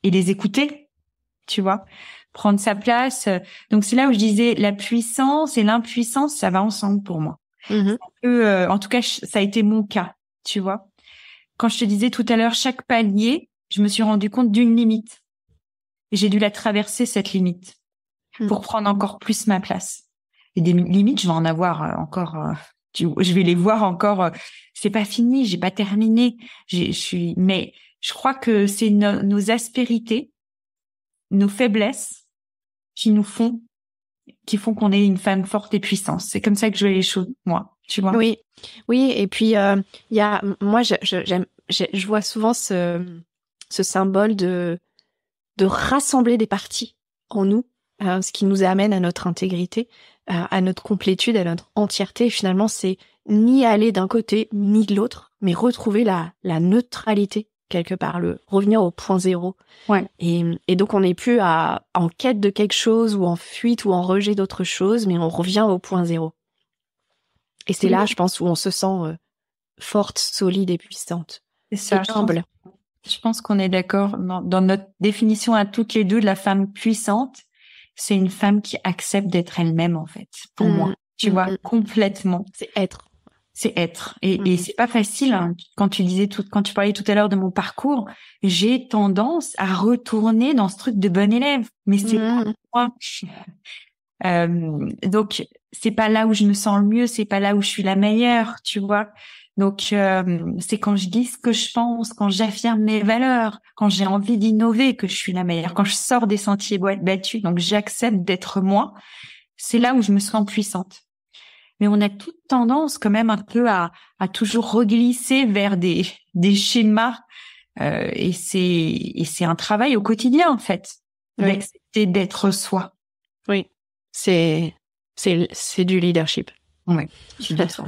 et les écouter, tu vois. Prendre sa place. Donc, c'est là où je disais la puissance et l'impuissance, ça va ensemble pour moi. En tout cas, ça a été mon cas, tu vois. Quand je te disais tout à l'heure, chaque palier, je me suis rendu compte d'une limite. Et j'ai dû la traverser, cette limite, pour prendre encore plus ma place. Et des limites, je vais en avoir encore... je vais les voir encore. C'est pas fini, j'ai pas terminé. Mais je crois que c'est nos aspérités, nos faiblesses qui font qu'on est une femme forte et puissante. C'est comme ça que je vois les choses, moi. tu vois. Oui, oui. Et puis il y a, moi, je vois souvent ce symbole de rassembler des parties en nous, ce qui nous amène à notre intégrité, à notre complétude, à notre entièreté. Et finalement, c'est ni aller d'un côté ni de l'autre, mais retrouver la neutralité quelque part, revenir au point zéro. Ouais. Et donc on n'est plus en quête de quelque chose ou en fuite ou en rejet d'autre chose, mais on revient au point zéro. Et c'est là, je pense, où on se sent forte, solide et puissante. C'est ça, et humble. Je pense qu'on est d'accord dans notre définition à toutes les deux de la femme puissante. C'est une femme qui accepte d'être elle-même, en fait, pour moi. Tu vois, complètement. C'est être. C'est être. Et c'est pas facile, hein. Quand tu parlais tout à l'heure de mon parcours, j'ai tendance à retourner dans ce truc de bon élève. Mais c'est pas moi. Donc, c'est pas là où je me sens le mieux, c'est pas là où je suis la meilleure, tu vois. Donc, c'est quand je dis ce que je pense, quand j'affirme mes valeurs, quand j'ai envie d'innover que je suis la meilleure, quand je sors des sentiers battus, donc j'accepte d'être moi, c'est là où je me sens puissante. Mais on a toute tendance quand même un peu à toujours reglisser vers des schémas, et c'est un travail au quotidien, en fait, d'accepter d'être soi. Oui. C'est du leadership. Oui, je suis d'accord.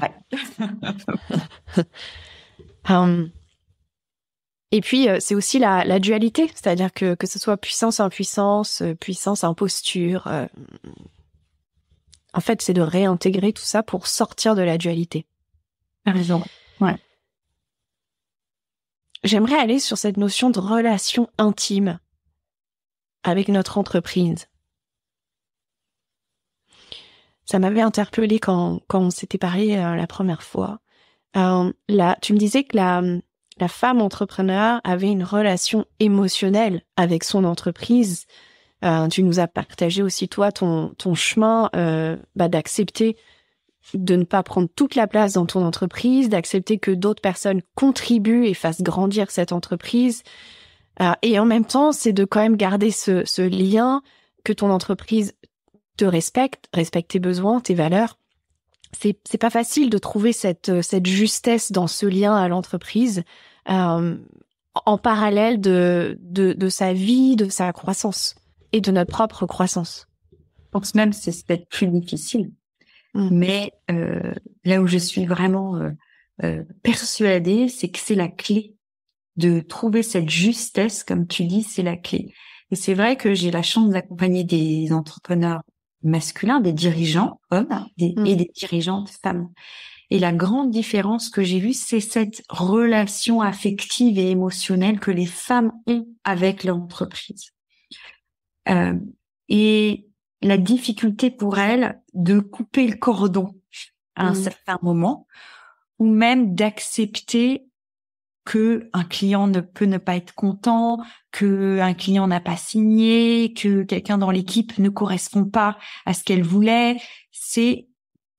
Et puis, c'est aussi la dualité, c'est-à-dire que ce soit puissance, impuissance, puissance, imposture. En fait, c'est de réintégrer tout ça pour sortir de la dualité. T'as raison. Ouais. J'aimerais aller sur cette notion de relation intime avec notre entreprise. Ça m'avait interpellée quand on s'était parlé la première fois. Là, tu me disais que la femme entrepreneur avait une relation émotionnelle avec son entreprise. Tu nous as partagé aussi, toi, ton chemin d'accepter de ne pas prendre toute la place dans ton entreprise, d'accepter que d'autres personnes contribuent et fassent grandir cette entreprise. Et en même temps, c'est de quand même garder ce lien, que ton entreprise te respecte tes besoins, tes valeurs. C'est pas facile de trouver cette justesse dans ce lien à l'entreprise, en parallèle de sa vie, de sa croissance et de notre propre croissance. Je pense même que c'est peut-être plus difficile. Mais là où je suis vraiment persuadée, c'est que c'est la clé. De trouver cette justesse, comme tu dis, c'est la clé. Et c'est vrai que j'ai la chance d'accompagner des entrepreneurs masculins, des dirigeants hommes et des dirigeantes femmes. Et la grande différence que j'ai vue, c'est cette relation affective et émotionnelle que les femmes ont avec l'entreprise. Et la difficulté pour elles de couper le cordon à un certain moment, ou même d'accepter que un client ne peut ne pas être content, que un client n'a pas signé, que quelqu'un dans l'équipe ne correspond pas à ce qu'elle voulait. C'est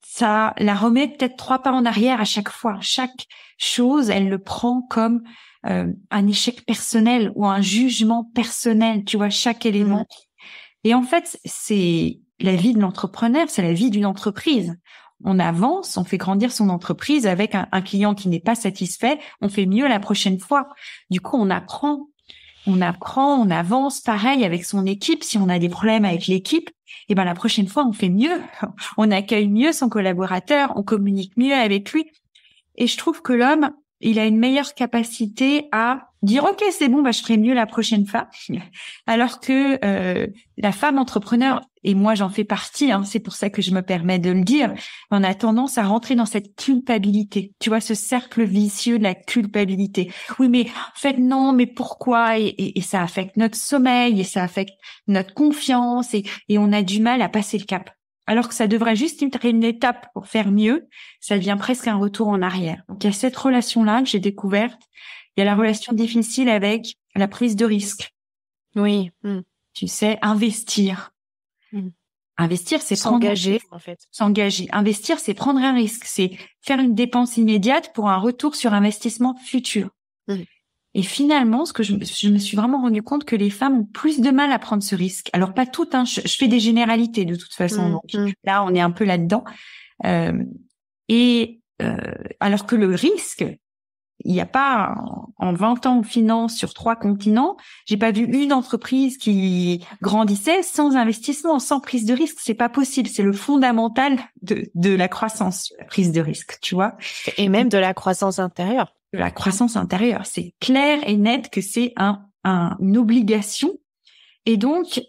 ça la remet peut-être 3 pas en arrière à chaque fois. Chaque chose, elle le prend comme un échec personnel ou un jugement personnel, tu vois, chaque élément. Et en fait, c'est la vie de l'entrepreneur, c'est la vie d'une entreprise. On avance, on fait grandir son entreprise avec un client qui n'est pas satisfait, on fait mieux la prochaine fois. Du coup, on apprend, on avance pareil avec son équipe. Si on a des problèmes avec l'équipe, et ben la prochaine fois, on fait mieux. On accueille mieux son collaborateur, on communique mieux avec lui. Et je trouve que l'homme, il a une meilleure capacité à dire OK, c'est bon, je ferai mieux la prochaine fois. Alors que la femme entrepreneur, et moi j'en fais partie, c'est pour ça que je me permets de le dire, on a tendance à rentrer dans cette culpabilité. Tu vois, ce cercle vicieux de la culpabilité. Oui, mais en fait non, mais pourquoi? Et ça affecte notre sommeil, et ça affecte notre confiance, et on a du mal à passer le cap. Alors que ça devrait juste être une étape pour faire mieux, ça devient presque un retour en arrière. Donc il y a cette relation-là que j'ai découverte. Il y a la relation difficile avec la prise de risque. Oui. Tu sais, investir. Investir, c'est s'engager, en fait. S'engager. Investir, c'est prendre un risque. C'est faire une dépense immédiate pour un retour sur investissement futur. Et finalement, ce que je me suis vraiment rendu compte que les femmes ont plus de mal à prendre ce risque. Alors pas toutes, je fais des généralités de toute façon. Donc là, on est un peu là-dedans. Et alors que le risque, il n'y a pas en 20 ans en finance sur 3 continents, j'ai pas vu une entreprise qui grandissait sans investissement, sans prise de risque. C'est pas possible. C'est le fondamental de la croissance, la prise de risque, tu vois. Et même de la croissance intérieure. De la croissance intérieure. C'est clair et net que c'est une obligation. Et donc,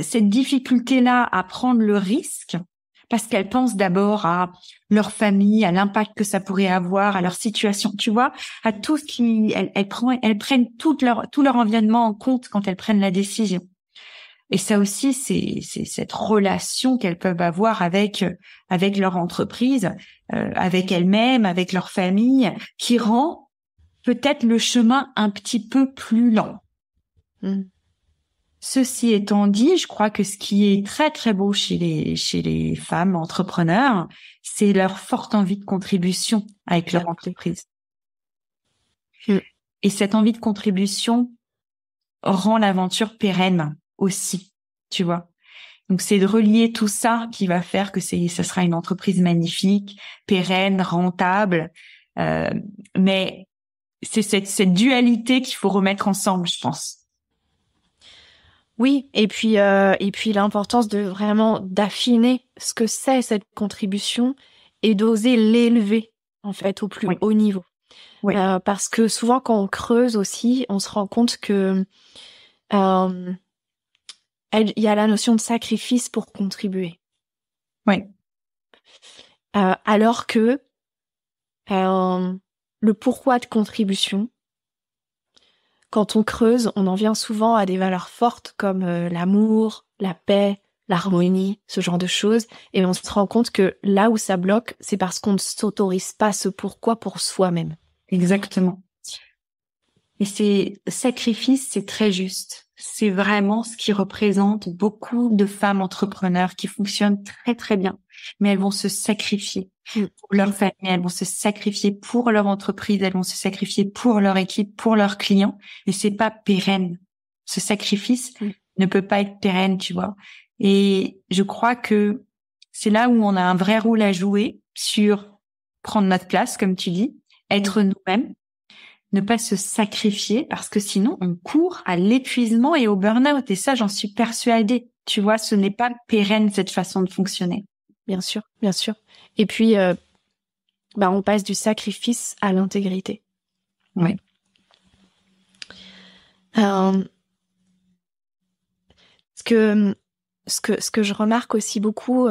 cette difficulté-là à prendre le risque, parce qu'elles pensent d'abord à leur famille, à l'impact que ça pourrait avoir, à leur situation, tu vois, à tout ce qui, elles prennent tout leur environnement en compte quand elles prennent la décision. Et ça aussi, c'est cette relation qu'elles peuvent avoir avec leur entreprise, avec elles-mêmes, avec leur famille, qui rend peut-être le chemin un petit peu plus lent. Ceci étant dit, je crois que ce qui est très très beau chez les femmes entrepreneurs, c'est leur forte envie de contribution avec leur entreprise. Et cette envie de contribution rend l'aventure pérenne aussi, tu vois. Donc c'est de relier tout ça qui va faire que ça sera une entreprise magnifique, pérenne, rentable, mais c'est cette dualité qu'il faut remettre ensemble, je pense. Oui, et puis l'importance de vraiment d'affiner ce que c'est cette contribution et d'oser l'élever en fait au plus haut niveau. Oui. Parce que souvent quand on creuse aussi, on se rend compte que il y a la notion de sacrifice pour contribuer. Oui. Alors que le pourquoi de contribution, quand on creuse, on en vient souvent à des valeurs fortes comme l'amour, la paix, l'harmonie, ce genre de choses. Et on se rend compte que là où ça bloque, c'est parce qu'on ne s'autorise pas ce pourquoi pour soi-même. Exactement. Et sacrifice, c'est très juste. C'est vraiment ce qui représente beaucoup de femmes entrepreneurs qui fonctionnent très très bien. Mais elles vont se sacrifier pour leur famille, elles vont se sacrifier pour leur entreprise, elles vont se sacrifier pour leur équipe, pour leurs clients. Et c'est pas pérenne. Ce sacrifice ne peut pas être pérenne, tu vois. Et je crois que c'est là où on a un vrai rôle à jouer sur prendre notre place, comme tu dis, être nous-mêmes, ne pas se sacrifier parce que sinon on court à l'épuisement et au burn-out. Et ça, j'en suis persuadée. Tu vois, ce n'est pas pérenne cette façon de fonctionner. Bien sûr, bien sûr. Et puis, on passe du sacrifice à l'intégrité. Oui. Ce que je remarque aussi beaucoup,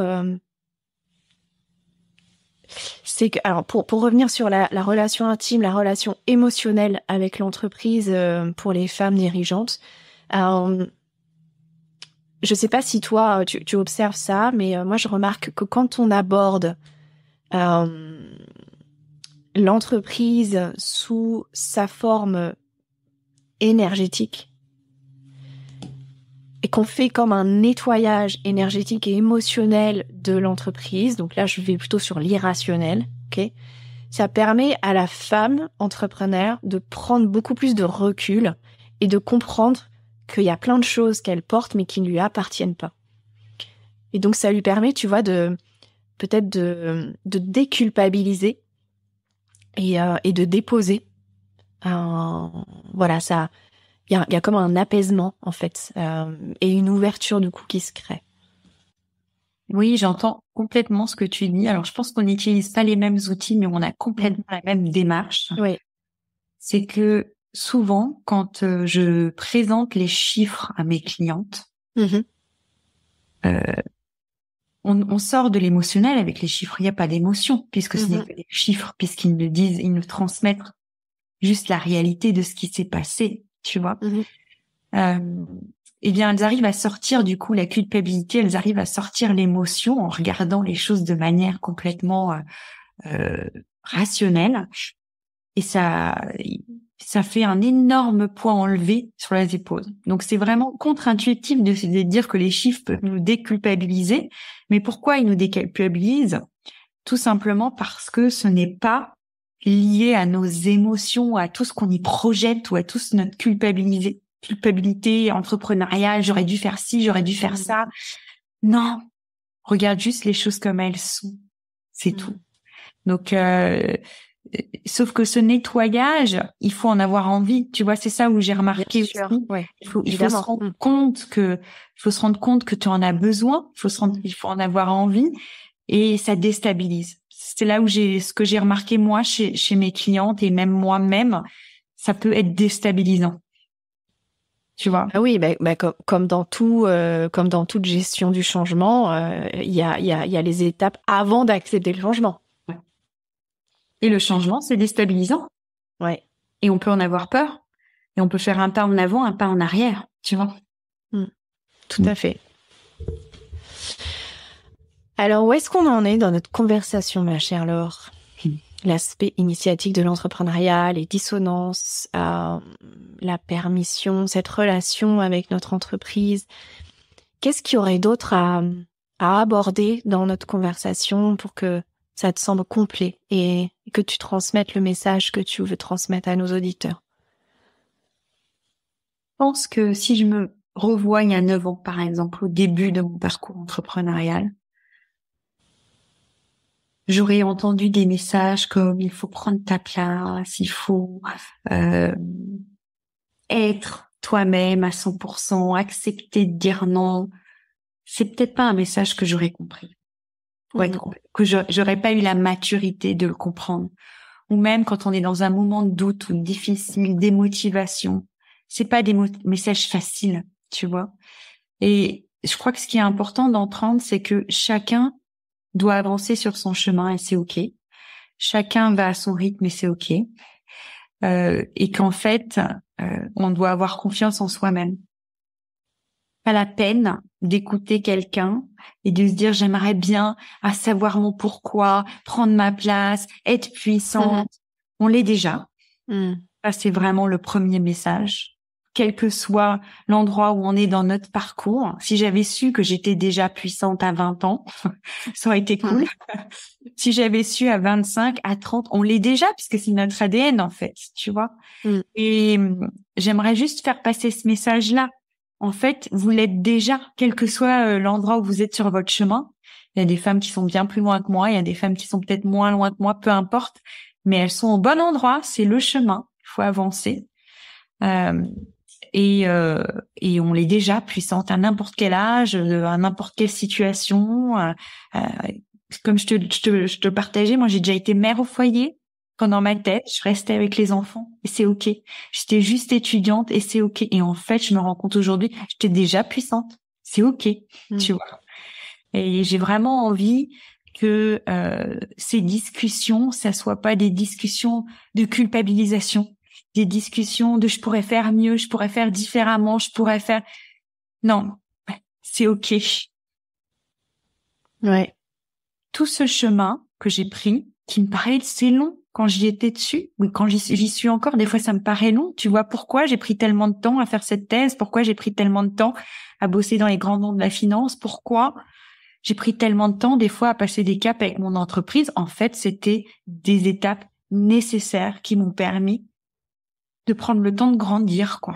c'est que, alors pour revenir sur la relation intime, la relation émotionnelle avec l'entreprise pour les femmes dirigeantes, je sais pas si toi tu observes ça, mais moi je remarque que quand on aborde l'entreprise sous sa forme énergétique et qu'on fait comme un nettoyage énergétique et émotionnel de l'entreprise, donc là je vais plutôt sur l'irrationnel, ok, ça permet à la femme entrepreneur de prendre beaucoup plus de recul et de comprendre qu'il y a plein de choses qu'elle porte mais qui ne lui appartiennent pas. Et donc ça lui permet, tu vois, de déculpabiliser et de déposer. Voilà, ça, il y a comme un apaisement en fait et une ouverture du coup qui se crée. Oui, j'entends complètement ce que tu dis. Alors, je pense qu'on n'utilise pas les mêmes outils, mais on a complètement la même démarche. Oui. C'est que souvent, quand je présente les chiffres à mes clientes, on sort de l'émotionnel avec les chiffres. Il n'y a pas d'émotion, puisque ce n'est que des chiffres, puisqu'ils nous disent, ils nous transmettent juste la réalité de ce qui s'est passé, tu vois. Eh bien, elles arrivent à sortir du coup la culpabilité, elles arrivent à sortir l'émotion en regardant les choses de manière complètement rationnelle. Et ça fait un énorme poids enlevé sur les épaules. Donc, c'est vraiment contre-intuitif de dire que les chiffres peuvent nous déculpabiliser. Mais pourquoi ils nous déculpabilisent? Tout simplement parce que ce n'est pas lié à nos émotions, à tout ce qu'on y projette ou à toute notre culpabilité entrepreneuriale. J'aurais dû faire ci, j'aurais dû faire ça. Non. Regarde juste les choses comme elles sont. C'est tout. Donc, sauf que ce nettoyage, il faut en avoir envie. Tu vois, c'est ça où j'ai remarqué aussi. Ouais, Il faut se rendre compte que tu en as besoin. Il faut en avoir envie et ça déstabilise. C'est là où ce que j'ai remarqué moi chez mes clientes et même moi-même, ça peut être déstabilisant. Tu vois. Ah oui, comme dans tout, comme dans toute gestion du changement, il y a les étapes avant d'accepter le changement. Ouais. Et le changement, c'est déstabilisant. Ouais. Et on peut en avoir peur. Et on peut faire un pas en avant, un pas en arrière. Tu vois. Tout à fait. Alors, où est-ce qu'on en est dans notre conversation, ma chère Laure? L'aspect initiatique de l'entrepreneuriat, les dissonances, la permission, cette relation avec notre entreprise. Qu'est-ce qu'il y aurait d'autre à aborder dans notre conversation pour que ça te semble complet et que tu transmettes le message que tu veux transmettre à nos auditeurs? Je pense que si je me revois il y a 9 ans, par exemple, au début de mon parcours entrepreneurial, j'aurais entendu des messages comme il faut prendre ta place, il faut être toi-même à 100%, accepter de dire non. C'est peut-être pas un message que j'aurais compris. Que j'aurais pas eu la maturité de le comprendre. Ou même quand on est dans un moment de doute ou difficile, démotivation, c'est pas des messages faciles, tu vois. Et je crois que ce qui est important d'entendre, c'est que chacun doit avancer sur son chemin et c'est OK. Chacun va à son rythme et c'est OK. Et qu'en fait, on doit avoir confiance en soi-même. Pas la peine d'écouter quelqu'un et de se dire j'aimerais bien savoir mon pourquoi, prendre ma place, être puissante. On l'est déjà. Ça, c'est vraiment le premier message. Quel que soit l'endroit où on est dans notre parcours, si j'avais su que j'étais déjà puissante à 20 ans, ça aurait été cool. Si j'avais su à 25, à 30, on l'est déjà puisque c'est notre ADN en fait, tu vois. Et j'aimerais juste faire passer ce message-là. En fait, vous l'êtes déjà, quel que soit l'endroit où vous êtes sur votre chemin. Il y a des femmes qui sont bien plus loin que moi, il y a des femmes qui sont peut-être moins loin que moi, peu importe. Mais elles sont au bon endroit, c'est le chemin. Il faut avancer. Et on l'est déjà puissante à n'importe quel âge, à n'importe quelle situation. Comme je te partageais, moi j'ai déjà été mère au foyer. Quand dans ma tête, je restais avec les enfants et c'est OK. J'étais juste étudiante et c'est OK. Et en fait, je me rends compte aujourd'hui, j'étais déjà puissante. C'est OK, tu vois. Et j'ai vraiment envie que ces discussions, ça soit pas des discussions de culpabilisation, des discussions de je pourrais faire mieux, je pourrais faire différemment, je pourrais faire... Non, c'est OK. Ouais. Tout ce chemin que j'ai pris, qui me paraissait long quand j'y étais dessus, ou quand j'y suis encore, des fois ça me paraît long. Tu vois pourquoi j'ai pris tellement de temps à faire cette thèse, pourquoi j'ai pris tellement de temps à bosser dans les grands noms de la finance, pourquoi j'ai pris tellement de temps des fois à passer des caps avec mon entreprise. En fait, c'était des étapes nécessaires qui m'ont permis de prendre le temps de grandir, quoi.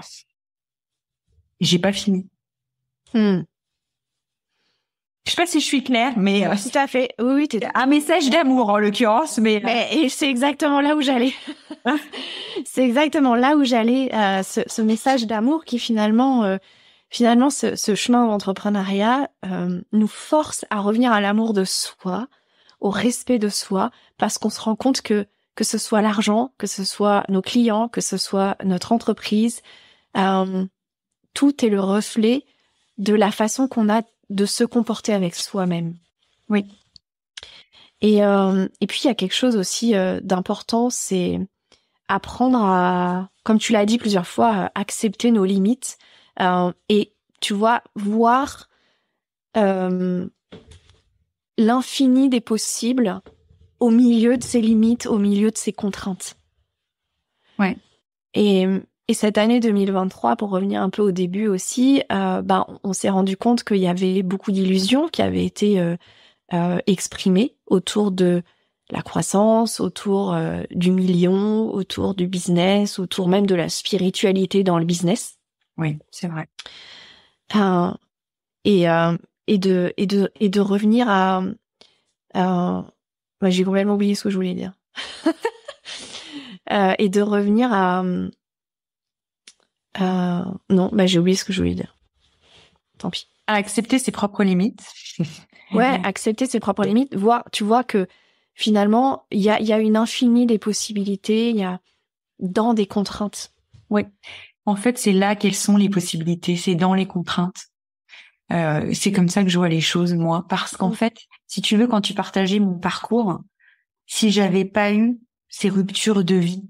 J'ai pas fini. Je sais pas si je suis claire, mais tout à fait. Oui, un message d'amour en l'occurrence, mais et c'est exactement là où j'allais. C'est exactement là où j'allais. Ce message d'amour qui finalement, ce chemin d'entrepreneuriat nous force à revenir à l'amour de soi, au respect de soi, parce qu'on se rend compte que ce soit l'argent, que ce soit nos clients, que ce soit notre entreprise, tout est le reflet de la façon qu'on a de se comporter avec soi-même. Oui. Et puis il y a quelque chose aussi d'important, c'est apprendre à, comme tu l'as dit plusieurs fois, accepter nos limites et tu vois, voir l'infini des possibles au milieu de ses limites, au milieu de ses contraintes. Ouais. Et cette année 2023, pour revenir un peu au début aussi, on s'est rendu compte qu'il y avait beaucoup d'illusions qui avaient été exprimées autour de la croissance, autour du million, autour du business, autour même de la spiritualité dans le business. Oui, c'est vrai. Et de revenir à Moi, j'ai complètement oublié ce que je voulais dire. Et de revenir à... non, j'ai oublié ce que je voulais dire. Tant pis. À accepter ses propres limites. Ouais, accepter ses propres limites. Tu vois que finalement, il y a une infinie des possibilités, il y a dans des contraintes. Oui. En fait, c'est là quelles sont les possibilités, c'est dans les contraintes. C'est comme ça que je vois les choses, moi. Parce qu'en fait, si tu veux, quand tu partageais mon parcours, si j'avais pas eu ces ruptures de vie,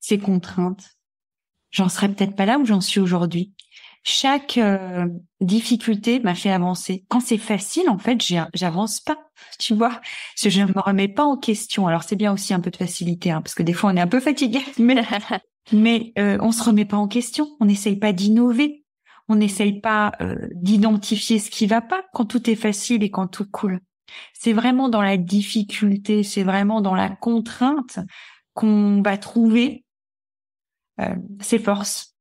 ces contraintes, j'en serais peut-être pas là où j'en suis aujourd'hui. Chaque difficulté m'a fait avancer. Quand c'est facile, en fait, j'avance pas. Tu vois, je me remets pas en question. Alors c'est bien aussi un peu de facilité, parce que des fois on est un peu fatigué, mais on se remet pas en question. On n'essaye pas d'innover. On n'essaye pas d'identifier ce qui va pas quand tout est facile et quand tout coule. C'est vraiment dans la difficulté, c'est vraiment dans la contrainte qu'on va trouver ses forces.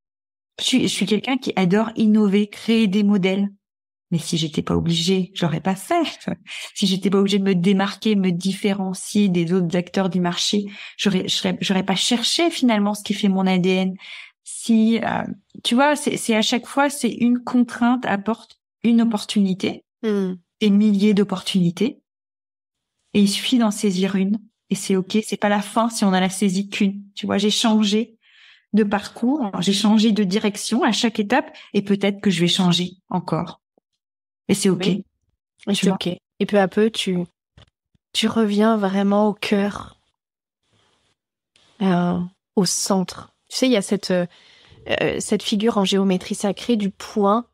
Je suis quelqu'un qui adore innover, créer des modèles. Mais si j'étais pas obligée, j'aurais pas fait. Si j'étais pas obligée de me démarquer, me différencier des autres acteurs du marché, j'aurais pas cherché finalement ce qui fait mon ADN. Si tu vois, c'est à chaque fois, c'est une contrainte apporte une opportunité, des milliers d'opportunités, et il suffit d'en saisir une. Et c'est ok, c'est pas la fin si on en a saisi qu'une. Tu vois, j'ai changé de parcours, j'ai changé de direction à chaque étape, et peut-être que je vais changer encore. Et c'est ok. Oui. Et c'est ok. Et peu à peu, tu reviens vraiment au cœur, au centre. Tu sais, il y a cette figure en géométrie sacrée du point,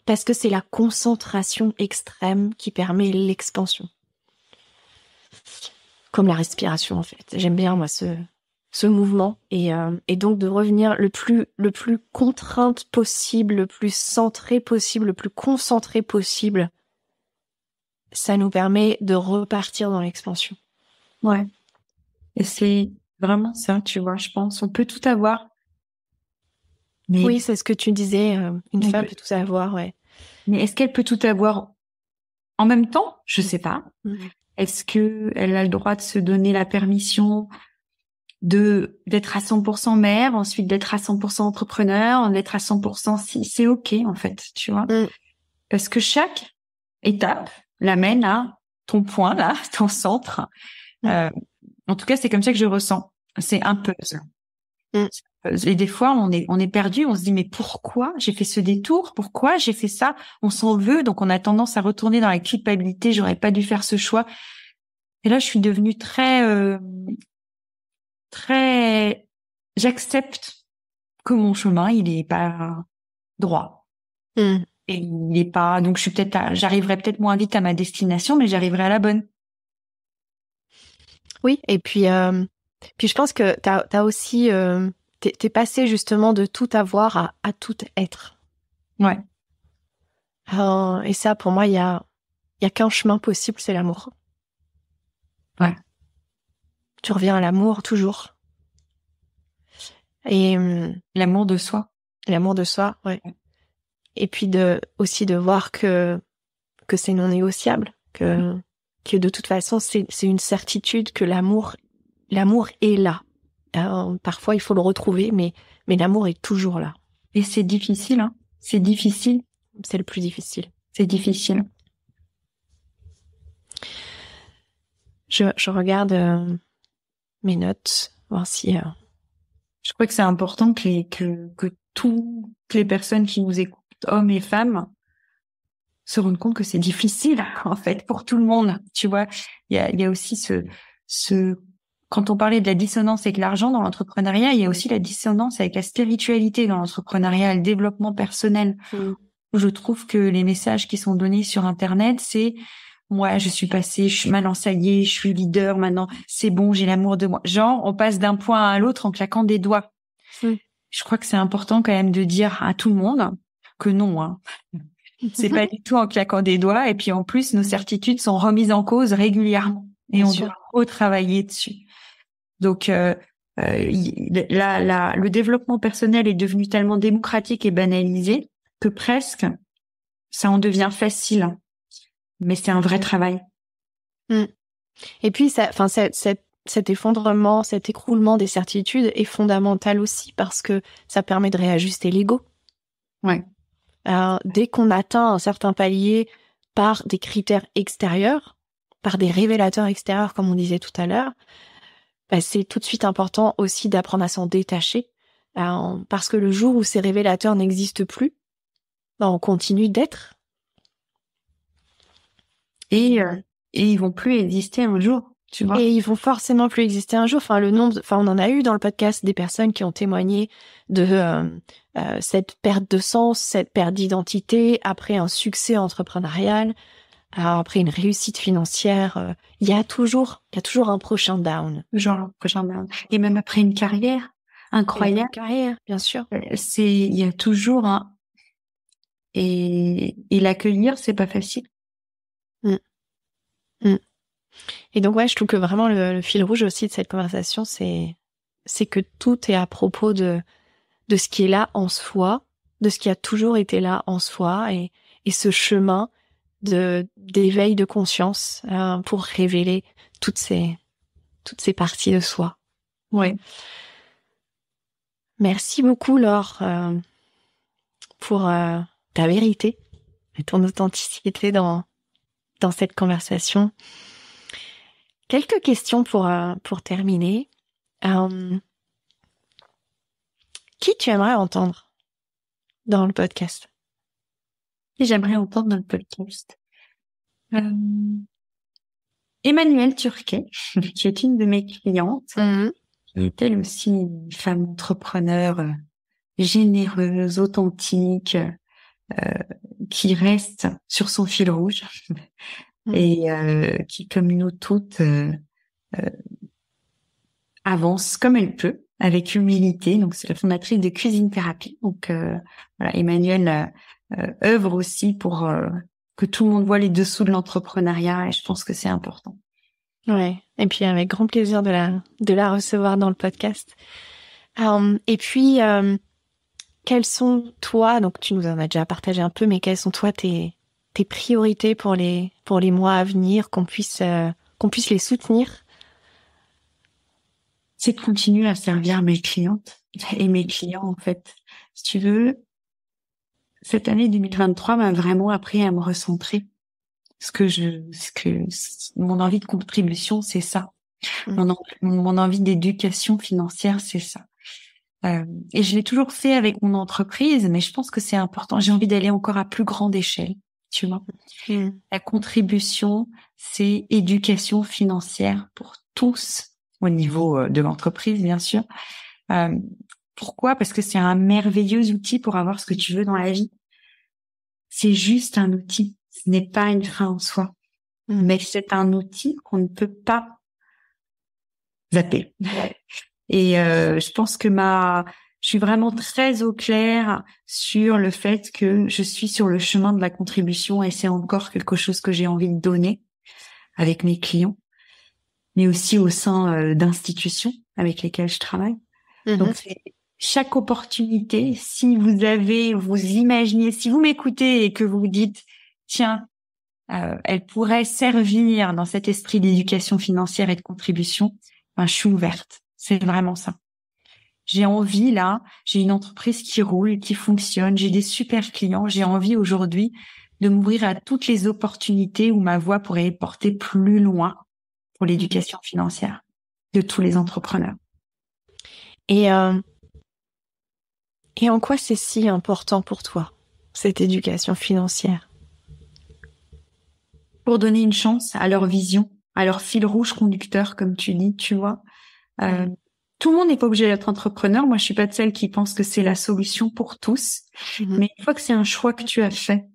parce que c'est la concentration extrême qui permet l'expansion. Comme la respiration, en fait. J'aime bien, moi, ce mouvement. Et donc, de revenir le plus contrainte possible, le plus centré possible, le plus concentré possible, ça nous permet de repartir dans l'expansion. Ouais. Et c'est vraiment ça, tu vois, je pense. On peut tout avoir. Mais oui, c'est ce que tu disais. Une femme peut tout avoir, ouais. Mais est-ce qu'elle peut tout avoir en même temps? Je sais pas. Est-ce que elle a le droit de se donner la permission d'être à 100% mère, ensuite d'être à 100% entrepreneur, d'être à 100% si c'est ok en fait, tu vois? Parce que chaque étape l'amène à ton point là, ton centre. En tout cas, c'est comme ça que je ressens. C'est un puzzle. Et des fois, on est perdu, on se dit mais pourquoi j'ai fait ce détour? Pourquoi j'ai fait ça? On s'en veut, donc on a tendance à retourner dans la culpabilité. J'aurais pas dû faire ce choix. Et là, je suis devenue très, j'accepte que mon chemin, il est pas droit. Et il est pas, donc j'arriverai peut-être moins vite à ma destination, mais j'arriverai à la bonne. Oui, et puis je pense que t'as aussi t'es passé justement de tout avoir à tout être. Ouais. Et ça, pour moi, il y a qu'un chemin possible, c'est l'amour. Ouais. Tu reviens à l'amour toujours. Et l'amour de soi. L'amour de soi, ouais. Et puis aussi de voir que c'est non négociable, que de toute façon c'est une certitude que l'amour est là. Parfois il faut le retrouver, mais l'amour est toujours là. Et c'est difficile, hein. C'est difficile. C'est le plus difficile. C'est difficile. Je regarde mes notes, voir si. Je crois que c'est important que toutes les personnes qui nous écoutent, hommes et femmes, se rendent compte que c'est difficile en fait pour tout le monde. Tu vois, il y a aussi ce quand on parlait de la dissonance avec l'argent dans l'entrepreneuriat, il y a aussi la dissonance avec la spiritualité dans l'entrepreneuriat, le développement personnel. Je trouve que les messages qui sont donnés sur Internet, c'est moi, je suis passée, maintenant ça y est, je suis leader, maintenant c'est bon, j'ai l'amour de moi. Genre, on passe d'un point à l'autre en claquant des doigts. Je crois que c'est important quand même de dire à tout le monde que non, hein. C'est pas du tout en claquant des doigts. Et puis en plus, nos certitudes sont remises en cause régulièrement. Et on doit retravailler dessus. Donc le développement personnel est devenu tellement démocratique et banalisé que presque ça en devient facile. Mais c'est un vrai travail. Et puis, cet effondrement, cet écroulement des certitudes est fondamental aussi parce que ça permet de réajuster l'ego. Ouais. Dès qu'on atteint un certain palier par des critères extérieurs, par des révélateurs extérieurs, comme on disait tout à l'heure, c'est tout de suite important aussi d'apprendre à s'en détacher. Parce que le jour où ces révélateurs n'existent plus, on continue d'être. Et ils vont plus exister un jour, tu vois. Et ils vont forcément plus exister un jour. On en a eu dans le podcast des personnes qui ont témoigné de cette perte de sens, cette perte d'identité après un succès entrepreneurial, après une réussite financière. Il y a toujours un prochain down. Genre un prochain down. Et même après une carrière incroyable. Une carrière, bien sûr. Il y a toujours un... Et l'accueillir, c'est pas facile. Et donc, je trouve que vraiment le fil rouge aussi de cette conversation, c'est que tout est à propos de ce qui est là en soi, de ce qui a toujours été là en soi, et ce chemin d'éveil de conscience pour révéler toutes ces parties de soi. Ouais. Merci beaucoup, Laure, pour ta vérité et ton authenticité dans cette conversation. Quelques questions pour terminer. Qui tu aimerais entendre dans le podcast? J'aimerais entendre dans le podcast Emmanuelle Turquet, qui est une de mes clientes, qui est elle aussi une femme entrepreneur généreuse, authentique, qui reste sur son fil rouge et qui, comme nous toutes, avance comme elle peut, avec humilité. Donc, c'est la fondatrice de Cuisine Thérapie. Donc, voilà, Emmanuelle œuvre aussi pour que tout le monde voit les dessous de l'entrepreneuriat, et je pense que c'est important. Ouais. Et puis, avec grand plaisir de la recevoir dans le podcast. Et puis, quelles sont, toi, donc tu nous en as déjà partagé un peu, mais quelles sont, toi, tes priorités pour les mois à venir, qu'on puisse les soutenir? C'est de continuer à servir mes clientes et mes clients, en fait. Si tu veux, cette année 2023 m'a vraiment appris à me recentrer. Mon envie de contribution, c'est ça. Mon envie d'éducation financière, c'est ça. Et je l'ai toujours fait avec mon entreprise, mais je pense que c'est important. J'ai envie d'aller encore à plus grande échelle, tu vois. La contribution, c'est éducation financière pour tous, au niveau de l'entreprise, bien sûr. Pourquoi? Parce que c'est un merveilleux outil pour avoir ce que tu veux dans la vie. C'est juste un outil. Ce n'est pas une fin en soi. Mais c'est un outil qu'on ne peut pas zapper. Et je pense que je suis vraiment très au clair sur le fait que je suis sur le chemin de la contribution, et c'est encore quelque chose que j'ai envie de donner avec mes clients, mais aussi au sein d'institutions avec lesquelles je travaille. Donc, c'est chaque opportunité, si vous imaginez, si vous m'écoutez et que vous vous dites, tiens, elle pourrait servir dans cet esprit d'éducation financière et de contribution, je suis ouverte. C'est vraiment ça. J'ai envie, là, j'ai une entreprise qui roule, qui fonctionne, j'ai des super clients, j'ai envie aujourd'hui de m'ouvrir à toutes les opportunités où ma voix pourrait porter plus loin pour l'éducation financière de tous les entrepreneurs. Et en quoi c'est si important pour toi, cette éducation financière? Pour donner une chance à leur vision, à leur fil rouge conducteur, comme tu dis, tu vois. Tout le monde n'est pas obligé d'être entrepreneur. Moi, je suis pas de celle qui pense que c'est la solution pour tous. Mais une fois que c'est un choix que tu as fait,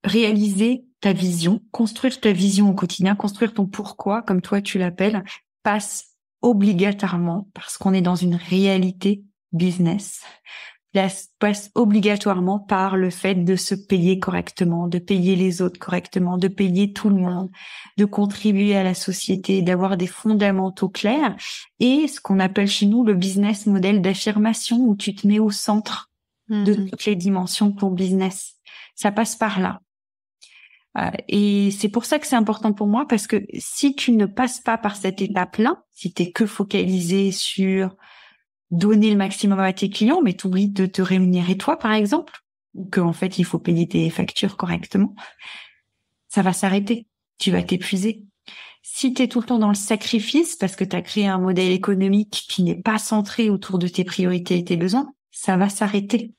réaliser ta vision, construire ta vision au quotidien, construire ton pourquoi, comme toi tu l'appelles, passe obligatoirement, parce qu'on est dans une réalité business, passe obligatoirement par le fait de se payer correctement, de payer les autres correctement, de payer tout le monde, de contribuer à la société, d'avoir des fondamentaux clairs, et ce qu'on appelle chez nous le business model d'affirmation, où tu te mets au centre de toutes les dimensions de ton business. Ça passe par là. Et c'est pour ça que c'est important pour moi, parce que si tu ne passes pas par cette étape-là, si t'es que focalisé sur donner le maximum à tes clients, mais t'oublies de te rémunérer toi, par exemple, ou qu'en fait, il faut payer tes factures correctement, ça va s'arrêter. Tu vas t'épuiser. Si t'es tout le temps dans le sacrifice, parce que t'as créé un modèle économique qui n'est pas centré autour de tes priorités et tes besoins, ça va s'arrêter.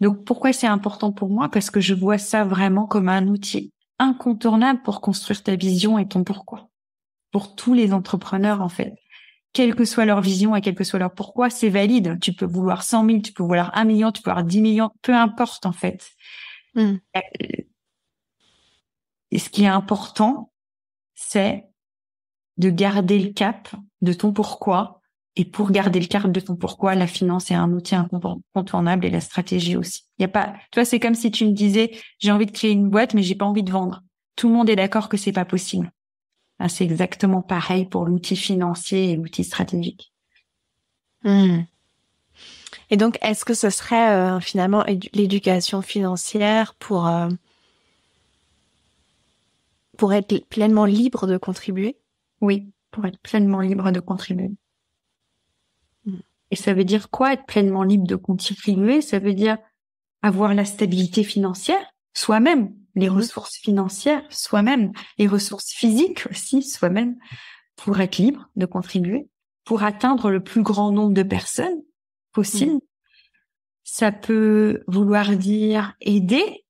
Donc, pourquoi c'est important pour moi? Parce que je vois ça vraiment comme un outil incontournable pour construire ta vision et ton pourquoi. Pour tous les entrepreneurs, en fait. Quelle que soit leur vision et quel que soit leur pourquoi, c'est valide. Tu peux vouloir 100 000, tu peux vouloir 1 million, tu peux vouloir 10 millions, peu importe, en fait. Et ce qui est important, c'est de garder le cap de ton pourquoi. Et pour garder le cap de ton pourquoi, la finance est un outil incontournable et la stratégie aussi. Il y a pas, tu vois, c'est comme si tu me disais, j'ai envie de créer une boîte, mais j'ai pas envie de vendre. Tout le monde est d'accord que c'est pas possible. C'est exactement pareil pour l'outil financier et l'outil stratégique. Et donc, est-ce que ce serait finalement l'éducation financière pour être pleinement libre de contribuer? Oui, pour être pleinement libre de contribuer. Et ça veut dire quoi, être pleinement libre de contribuer? Ça veut dire avoir la stabilité financière, soi-même, les ressources financières, soi-même, les ressources physiques aussi, soi-même, pour être libre de contribuer, pour atteindre le plus grand nombre de personnes possible. Ça peut vouloir dire aider,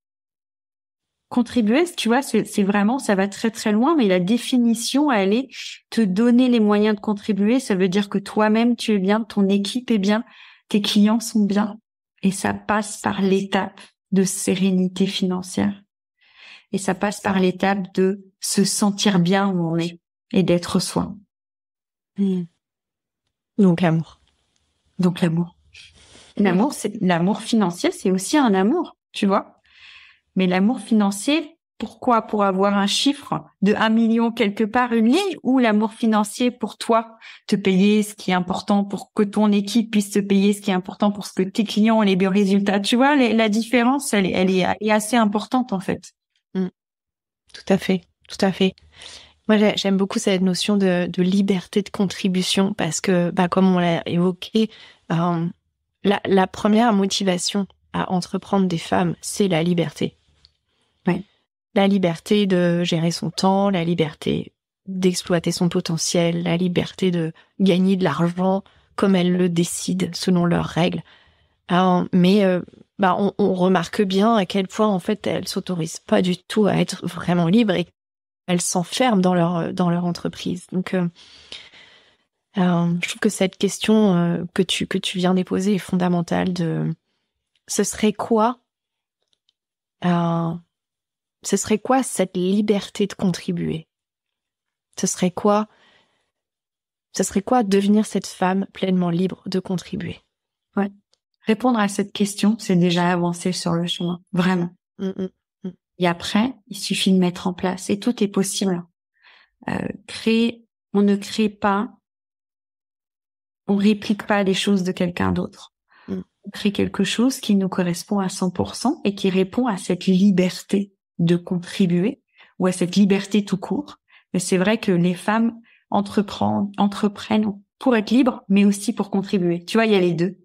contribuer, tu vois, c'est vraiment, ça va très très loin, mais la définition, elle est te donner les moyens de contribuer. Ça veut dire que toi-même, tu es bien, ton équipe est bien, tes clients sont bien. Et ça passe par l'étape de sérénité financière. Et ça passe par l'étape de se sentir bien où on est et d'être soi. Donc l'amour. Donc l'amour. L'amour financier, c'est aussi un amour, tu vois. Mais l'amour financier, pourquoi? Pour avoir un chiffre de 1 million quelque part, une ligne, ou l'amour financier pour toi, te payer ce qui est important pour que ton équipe puisse te payer ce qui est important pour que tes clients aient les bons résultats. Tu vois, la différence, elle est assez importante, en fait. Tout à fait, tout à fait. Moi, j'aime beaucoup cette notion de liberté de contribution parce que, comme on l'a évoqué, la première motivation à entreprendre des femmes, c'est la liberté. Ouais. La liberté de gérer son temps, la liberté d'exploiter son potentiel, la liberté de gagner de l'argent comme elles le décident selon leurs règles. Mais on remarque bien à quel point en fait elles s'autorisent pas du tout à être vraiment libres et elles s'enferment dans leur entreprise. Donc je trouve que cette question que tu viens d'époser est fondamentale. Ce serait quoi cette liberté de contribuer? Ce serait quoi devenir cette femme pleinement libre de contribuer? Ouais. Répondre à cette question, c'est déjà avancer sur le chemin, vraiment. Et après, il suffit de mettre en place, et tout est possible. On ne crée pas, on réplique pas les choses de quelqu'un d'autre. On crée quelque chose qui nous correspond à 100% et qui répond à cette liberté de contribuer ou à cette liberté tout court. Mais c'est vrai que les femmes entreprennent pour être libres, mais aussi pour contribuer. Tu vois, il y a les deux.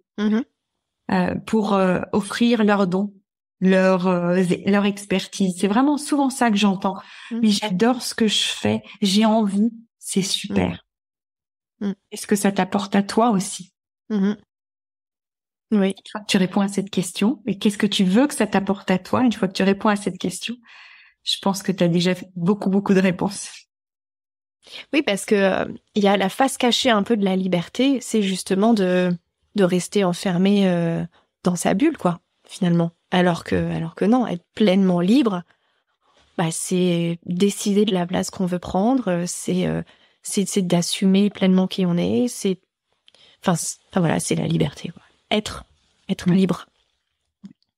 Pour offrir leurs dons, leur expertise. C'est vraiment souvent ça que j'entends. Mais j'adore ce que je fais, j'ai envie, c'est super. Est-ce que ça t'apporte à toi aussi? Oui. Une fois que tu réponds à cette question, et qu'est-ce que tu veux que ça t'apporte à toi? Une fois que tu réponds à cette question, je pense que tu as déjà fait beaucoup de réponses. Oui, parce que il y a la face cachée un peu de la liberté, c'est justement de rester enfermé dans sa bulle, quoi, finalement. Alors que non, être pleinement libre, c'est décider de la place qu'on veut prendre, c'est d'assumer pleinement qui on est, c'est voilà, c'est la liberté, quoi. Être libre.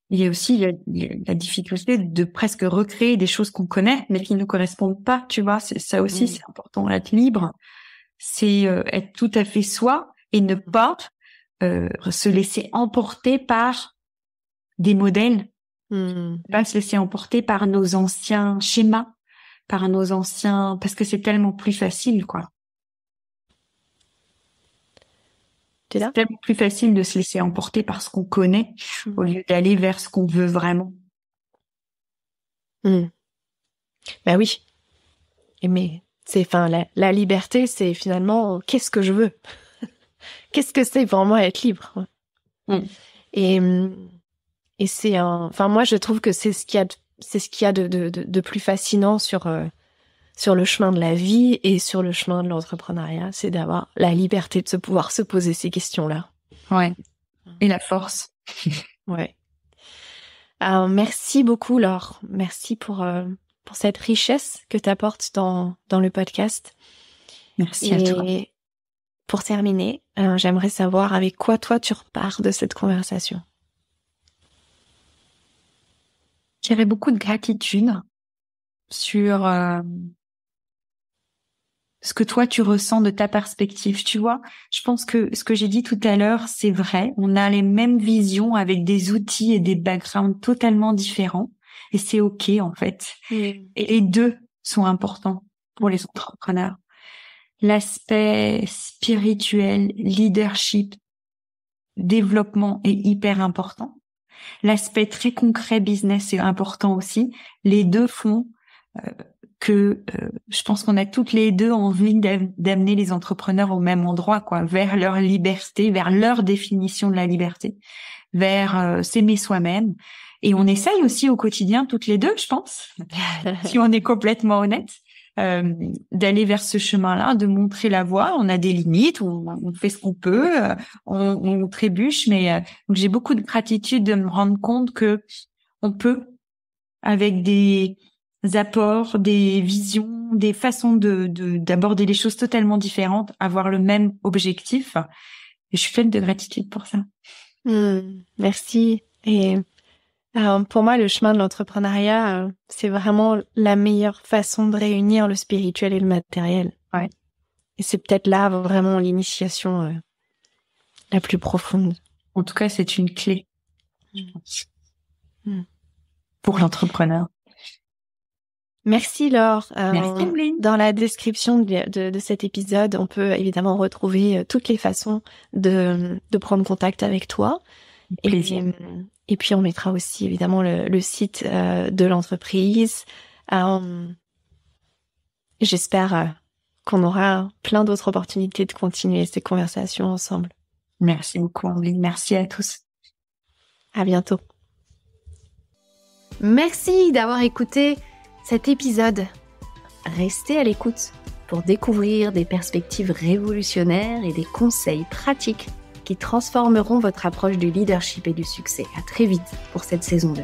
Il y a aussi la difficulté de presque recréer des choses qu'on connaît, mais qui ne correspondent pas, tu vois. C'est ça aussi, c'est important. Être libre, c'est être tout à fait soi et ne pas se laisser emporter par des modèles Pas se laisser emporter par nos anciens schémas, parce que c'est tellement plus facile, quoi. T'es là? C'est tellement plus facile de se laisser emporter par ce qu'on connaît au lieu d'aller vers ce qu'on veut vraiment. Ben oui. Mais la liberté, c'est finalement qu'est-ce que je veux? Qu'est-ce que c'est pour moi être libre? Et c'est moi, je trouve que c'est ce qu'il y a de plus fascinant sur le chemin de la vie et sur le chemin de l'entrepreneuriat, c'est d'avoir la liberté de pouvoir se poser ces questions-là. Ouais. Et la force. Ouais. Merci beaucoup, Laure. Merci pour cette richesse que tu apportes dans le podcast. Merci à toi. Et pour terminer, j'aimerais savoir avec quoi toi tu repars de cette conversation. J'avais beaucoup de gratitude sur ce que toi tu ressens de ta perspective, tu vois. Je pense que ce que j'ai dit tout à l'heure, c'est vrai. On a les mêmes visions avec des outils et des backgrounds totalement différents. Et c'est OK, en fait. Et les deux sont importants pour les entrepreneurs. L'aspect spirituel, leadership, développement est hyper important. L'aspect très concret business est important aussi. Les deux font que je pense qu'on a toutes les deux envie d'amener les entrepreneurs au même endroit, quoi, vers leur liberté, vers leur définition de la liberté, vers s'aimer soi-même. Et on essaye aussi au quotidien, toutes les deux, je pense, si on est complètement honnête, d'aller vers ce chemin-là, de montrer la voie. On a des limites, on fait ce qu'on peut, on trébuche, mais donc j'ai beaucoup de gratitude de me rendre compte que on peut, avec des apports, des visions, des façons d'aborder les choses totalement différentes, avoir le même objectif. Et je suis pleine de gratitude pour ça. Merci. Et pour moi, le chemin de l'entrepreneuriat, c'est vraiment la meilleure façon de réunir le spirituel et le matériel. Ouais. Et c'est peut-être là vraiment l'initiation la plus profonde. En tout cas, c'est une clé, je pense, pour l'entrepreneur. Merci Laure. Merci. Dans la description de cet épisode, on peut évidemment retrouver toutes les façons de prendre contact avec toi. Et puis on mettra aussi évidemment le site de l'entreprise. J'espère qu'on aura plein d'autres opportunités de continuer ces conversations ensemble. Merci beaucoup, Ambline. Merci à tous. À bientôt. Merci d'avoir écouté cet épisode. Restez à l'écoute pour découvrir des perspectives révolutionnaires et des conseils pratiques qui transformeront votre approche du leadership et du succès. À très vite pour cette saison 2.